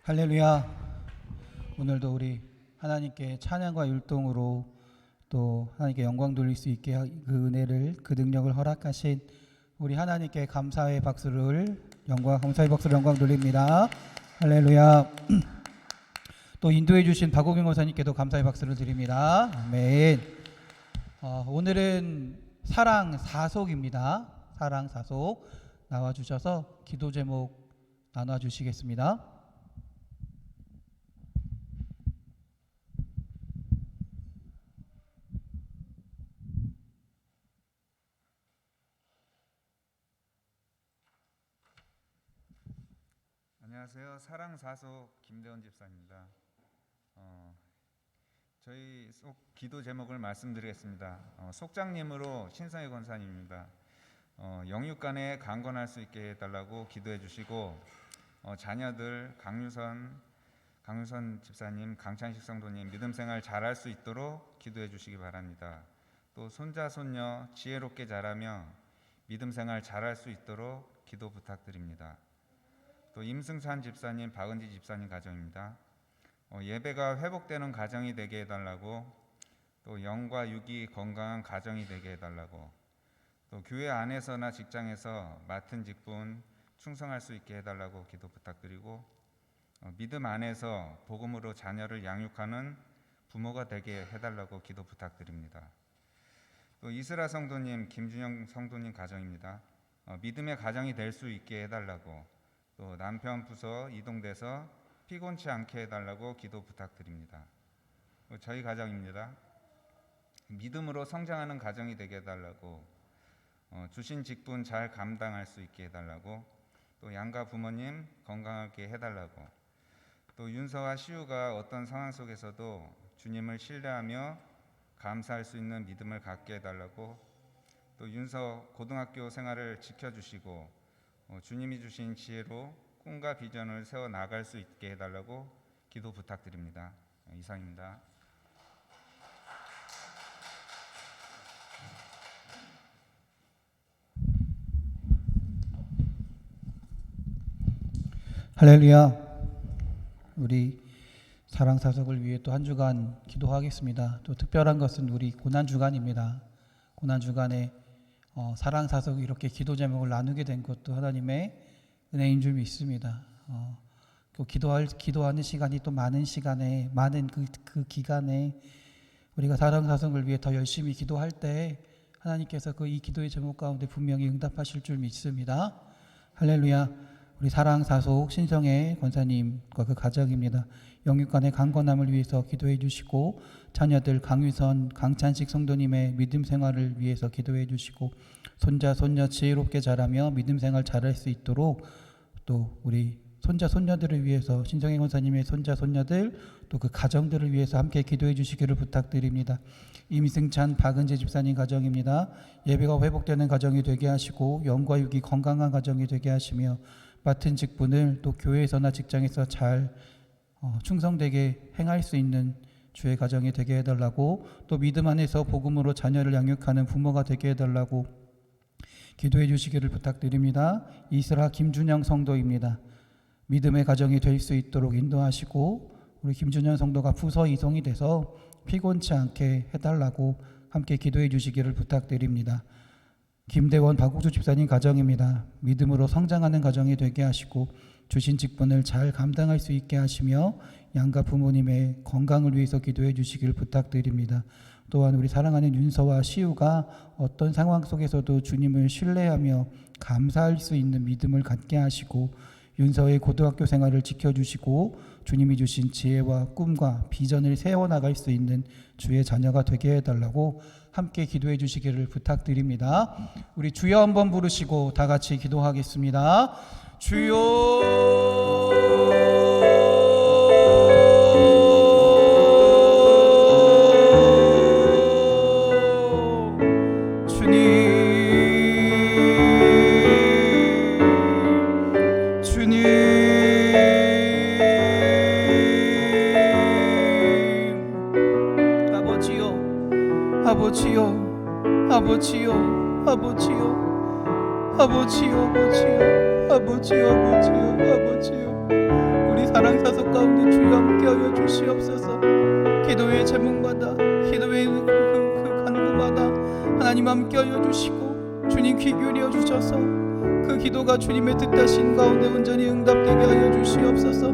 할렐루야. 오늘도 우리 하나님께 찬양과 율동으로 또 하나님께 영광 돌릴 수 있게 그 은혜를 그 능력을 허락하신 우리 하나님께 감사의 박수를 영광 돌립니다. 할렐루야. 또 인도해 주신 박옥영 권사님께도 감사의 박수를 드립니다. 아멘. 오늘은 사랑 사속입니다. 사랑 사속 나와 주셔서 기도 제목 나눠 주시겠습니다. 안녕하세요. 사랑사속 김대원 집사입니다. 저희 기도 제목을 말씀드리겠습니다. 속장님으로 신성희 권사님입니다. 영육간에 강건할 수 있게 해달라고 기도해 주시고 자녀들 강유선 집사님, 강찬식 성도님 믿음생활 잘할 수 있도록 기도해 주시기 바랍니다. 또 손자 손녀 지혜롭게 자라며 믿음생활 잘할 수 있도록 기도 부탁드립니다. 또 임승찬 집사님, 박은지 집사님 가정입니다. 예배가 회복되는 가정이 되게 해달라고, 또 영과 육이 건강한 가정이 되게 해달라고, 또 교회 안에서나 직장에서 맡은 직분 충성할 수 있게 해달라고 기도 부탁드리고, 믿음 안에서 복음으로 자녀를 양육하는 부모가 되게 해달라고 기도 부탁드립니다. 또 이스라 성도님, 김준영 성도님 가정입니다. 믿음의 가정이 될 수 있게 해달라고, 또 남편 부서 이동돼서 피곤치 않게 해달라고 기도 부탁드립니다. 저희 가정입니다. 믿음으로 성장하는 가정이 되게 해달라고, 주신 직분 잘 감당할 수 있게 해달라고, 또 양가 부모님 건강하게 해달라고, 또 윤서와 시우가 어떤 상황 속에서도 주님을 신뢰하며 감사할 수 있는 믿음을 갖게 해달라고, 또 윤서 고등학교 생활을 지켜주시고 주님이 주신 지혜로 꿈과 비전을 세워 나갈 수 있게 해달라고 기도 부탁드립니다. 이상입니다. 할렐루야. 우리 사랑 사속을 위해 또 한 주간 기도하겠습니다. 또 특별한 것은 우리 고난 주간입니다. 고난 주간에 사랑 사속 이렇게 기도 제목을 나누게 된 것도 하나님의 은혜인 줄 믿습니다. 기도하는 시간이 또 많은 시간에 많은 그 기간에 우리가 사랑 사속을 위해 더 열심히 기도할 때 하나님께서 이 기도의 제목 가운데 분명히 응답하실 줄 믿습니다. 할렐루야. 우리 사랑 사속 신성의 권사님과 그 가정입니다. 영육간의 강건함을 위해서 기도해 주시고, 자녀들 강유선, 강찬식 성도님의 믿음 생활을 위해서 기도해 주시고, 손자 손녀 지혜롭게 자라며 믿음 생활 잘할 수 있도록, 또 우리 손자 손녀들을 위해서 신성의 권사님의 손자 손녀들 또 그 가정들을 위해서 함께 기도해 주시기를 부탁드립니다. 임승찬 박은재 집사님 가정입니다. 예배가 회복되는 가정이 되게 하시고 영과 육이 건강한 가정이 되게 하시며 맡은 직분을 또 교회에서나 직장에서 잘 충성되게 행할 수 있는 주의 가정이 되게 해달라고, 또 믿음 안에서 복음으로 자녀를 양육하는 부모가 되게 해달라고 기도해 주시기를 부탁드립니다. 이스라 김준영 성도입니다. 믿음의 가정이 될 수 있도록 인도하시고, 우리 김준영 성도가 부서 이송이 돼서 피곤치 않게 해달라고 함께 기도해 주시기를 부탁드립니다. 김대원 박국주 집사님 가정입니다. 믿음으로 성장하는 가정이 되게 하시고 주신 직분을 잘 감당할 수 있게 하시며 양가 부모님의 건강을 위해서 기도해 주시길 부탁드립니다. 또한 우리 사랑하는 윤서와 시우가 어떤 상황 속에서도 주님을 신뢰하며 감사할 수 있는 믿음을 갖게 하시고, 윤서의 고등학교 생활을 지켜주시고 주님이 주신 지혜와 꿈과 비전을 세워나갈 수 있는 주의 자녀가 되게 해달라고 함께 기도해 주시기를 부탁드립니다. 우리 주여 한번 부르시고 다 같이 기도하겠습니다. 주여 아버지요. 우리 사랑사석 가운데 주여 함께하여 주시옵소서. 기도의 제목마다 기도의 그 간구마다 하나님 함께하여 주시고 주님 귀 기울여 주셔서 그 기도가 주님의 뜻하신 가운데 온전히 응답되게 하여 주시옵소서.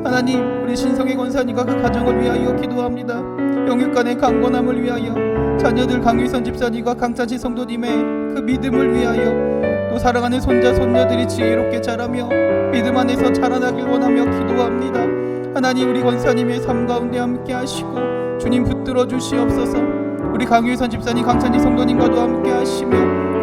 하나님, 우리 신성의 권사님과 그 가정을 위하여 기도합니다. 영육간의 강건함을 위하여, 자녀들 강위선 집사님과 강찬치 성도님의 그 믿음을 위하여, 또 사랑하는 손자 손녀들이 지혜롭게 자라며 믿음 안에서 자라나길 원하며 기도합니다. 하나님, 우리 권사님의 삶 가운데 함께 하시고 주님 붙들어 주시옵소서. 우리 강유선 집사님, 강찬지 성도님과도 함께 하시며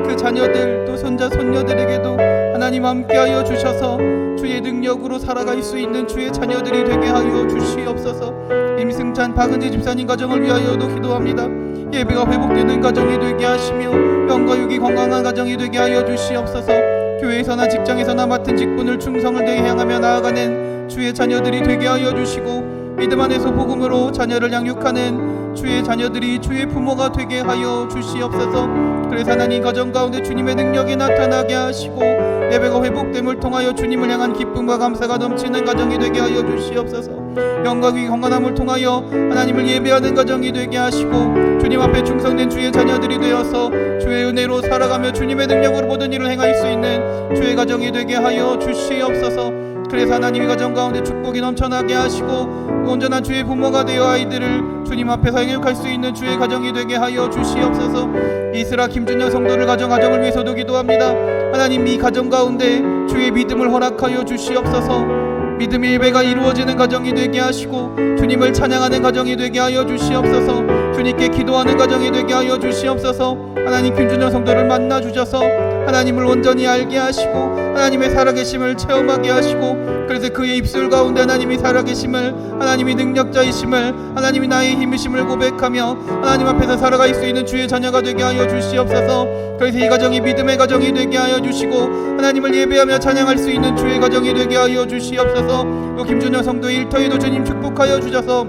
그 자녀들 또 손자 손녀들에게도 하나님 함께하여 주셔서 주의 능력으로 살아갈 수 있는 주의 자녀들이 되게 하여 주시옵소서. 임승찬 박은지 집사님 가정을 위하여도 기도합니다. 예배가 회복되는 가정이 되게 하시며 영과 육이 건강한 가정이 되게 하여 주시옵소서. 교회에서나 직장에서나 맡은 직분을 충성을 다해 향하며 나아가는 주의 자녀들이 되게 하여 주시고, 믿음 안에서 복음으로 자녀를 양육하는 주의 자녀들이 주의 부모가 되게 하여 주시옵소서. 그래서 하나님 가정 가운데 주님의 능력이 나타나게 하시고 예배가 회복됨을 통하여 주님을 향한 기쁨과 감사가 넘치는 가정이 되게 하여 주시옵소서. 영광이 건강함을 통하여 하나님을 예배하는 가정이 되게 하시고 주님 앞에 충성된 주의 자녀들이 되어서 주의 은혜로 살아가며 주님의 능력으로 모든 일을 행할 수 있는 주의 가정이 되게 하여 주시옵소서. 그래서 하나님이 가정 가운데 축복이 넘쳐나게 하시고 온전한 주의 부모가 되어 아이들을 주님 앞에 사용할 수 있는 주의 가정이 되게 하여 주시옵소서. 이스라 김준영 성도를 가정을 위해서도 기도합니다. 하나님, 이 가정 가운데 주의 믿음을 허락하여 주시옵소서. 믿음의 예배가 이루어지는 가정이 되게 하시고 주님을 찬양하는 가정이 되게 하여 주시옵소서. 주님께 기도하는 가정이 되게 하여 주시옵소서. 하나님, 김준영 성도를 만나 주셔서 하나님을 온전히 알게 하시고 하나님의 살아계심을 체험하게 하시고, 그래서 그의 입술 가운데 하나님이 살아계심을, 하나님이 능력자이심을, 하나님이 나의 힘이심을 고백하며 하나님 앞에서 살아갈 수 있는 주의 자녀가 되게 하여 주시옵소서. 그래서 이 가정이 믿음의 가정이 되게 하여 주시고 하나님을 예배하며 찬양할 수 있는 주의 가정이 되게 하여 주시옵소서. 또 김준영 성도의 일터에도 주님 축복하여 주셔서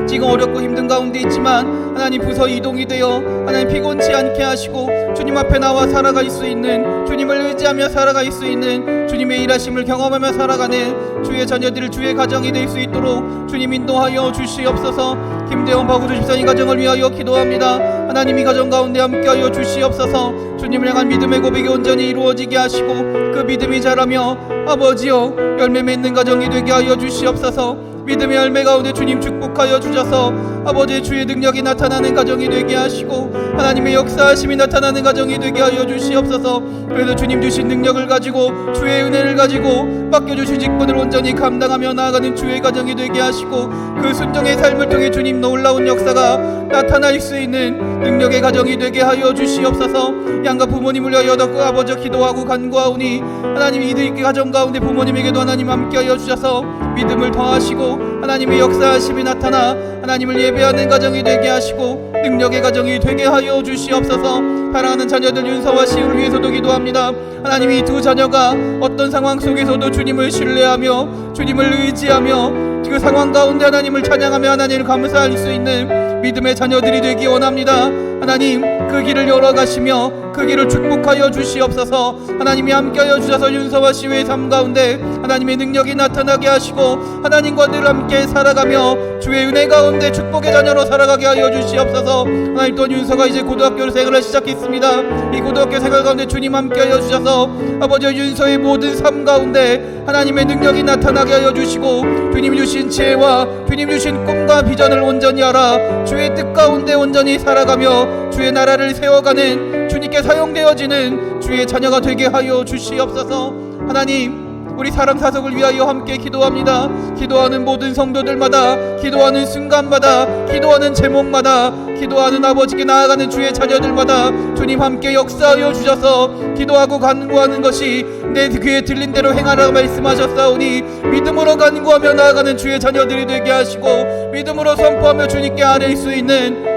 지금 어렵고 힘든 가운데 있지만 하나님 부서 이동이 되어 하나님 피곤치 않게 하시고 주님 앞에 나와 살아갈 수 있는, 주님을 의지하며 살아갈 수 있는, 주님의 일하심을 경험하며 살아가는 주의 자녀들, 주의 가정이 될 수 있도록 주님 인도하여 주시옵소서. 김대원 박우주 집사님 가정을 위하여 기도합니다. 하나님이 가정 가운데 함께하여 주시옵소서. 주님을 향한 믿음의 고백이 온전히 이루어지게 하시고 그 믿음이 자라며 아버지여 열매 맺는 가정이 되게 하여 주시옵소서. 믿음의 열매 가운데 주님 축복하여 주셔서 아버지의 주의 능력이 나타나는 가정이 되게 하시고 하나님의 역사하심이 나타나는 가정이 되게 하여 주시옵소서. 그래서 주님 주신 능력을 가지고 주의 은혜를 가지고 맡겨주신 직분을 온전히 감당하며 나아가는 주의 가정이 되게 하시고 그 순종의 삶을 통해 주님 놀라운 역사가 나타날 수 있는 능력의 가정이 되게 하여 주시옵소서. 양가 부모님을 위하여 그 아버지 기도하고 간구하오니 하나님 이들 가정 가운데 부모님에게도 하나님 함께하여 주셔서 믿음을 더하시고 하나님의 역사하심이 나타나 하나님을 예배하는 가정이 되게 하시고 능력의 가정이 되게 하여 주시옵소서. 사랑하는 자녀들 윤서와 시우를 위해서도 기도합니다. 하나님 이 두 자녀가 어떤 상황 속에서도 주님을 신뢰하며 주님을 의지하며 그 상황 가운데 하나님을 찬양하며 하나님을 감사할 수 있는 믿음의 자녀들이 되기 원합니다. 하나님 그 길을 열어가시며 그 길을 축복하여 주시옵소서. 하나님이 함께하여 주셔서 윤서와 시우의 삶 가운데 하나님의 능력이 나타나게 하시고 하나님과 늘 함께 살아가며 주의 은혜 가운데 축복의 자녀로 살아가게 하여 주시옵소서. 하나님 또 윤서가 이제 고등학교 생활을 시작했습니다. 이 고등학교 생활 가운데 주님 함께하여 주셔서 아버지 윤서의 모든 삶 가운데 하나님의 능력이 나타나게 하여 주시고 주님 주신 지혜와 주님 주신 꿈과 비전을 온전히 알아 주의 뜻 가운데 온전히 살아가며 주의 나라를 세워가는 주님께 사용되어지는 주의 자녀가 되게 하여 주시옵소서. 하나님 우리 사랑사석을 위하여 함께 기도합니다. 기도하는 모든 성도들마다, 기도하는 순간마다, 기도하는 제목마다, 기도하는 아버지께 나아가는 주의 자녀들마다 주님 함께 역사하여 주셔서 기도하고 간구하는 것이 내 귀에 들린 대로 행하라고 말씀하셨사오니 믿음으로 간구하며 나아가는 주의 자녀들이 되게 하시고 믿음으로 선포하며 주님께 아뢰일 수 있는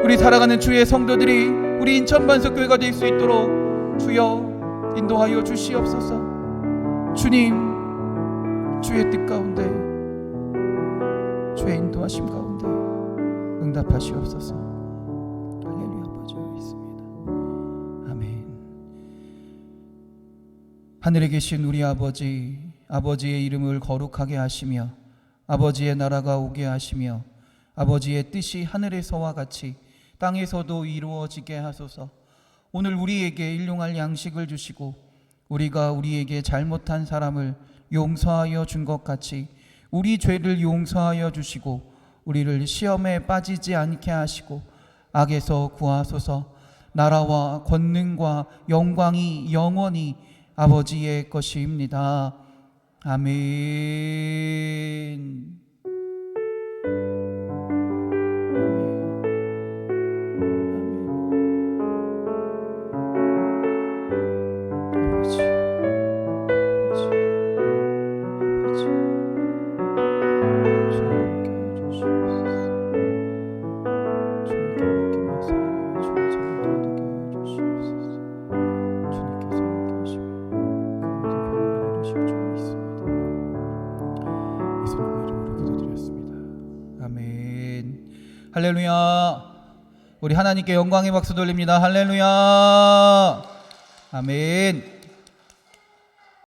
우리 살아가는 주의 성도들이 우리 인천반석교회가 될 수 있도록 주여 인도하여 주시옵소서. 주님 주의 뜻 가운데 주의 인도하심 가운데 응답하시옵소서. 할렐루야. 아버지 있습니다. 아멘. 하늘에 계신 우리 아버지, 아버지의 이름을 거룩하게 하시며 아버지의 나라가 오게 하시며 아버지의 뜻이 하늘에서와 같이 땅에서도 이루어지게 하소서. 오늘 우리에게 일용할 양식을 주시고 우리가 우리에게 잘못한 사람을 용서하여 준 것 같이 우리 죄를 용서하여 주시고 우리를 시험에 빠지지 않게 하시고 악에서 구하소서. 나라와 권능과 영광이 영원히 아버지의 것입니다. 아멘. 할렐루야. 우리 하나님께 영광의 박수 돌립니다. 할렐루야. 아멘.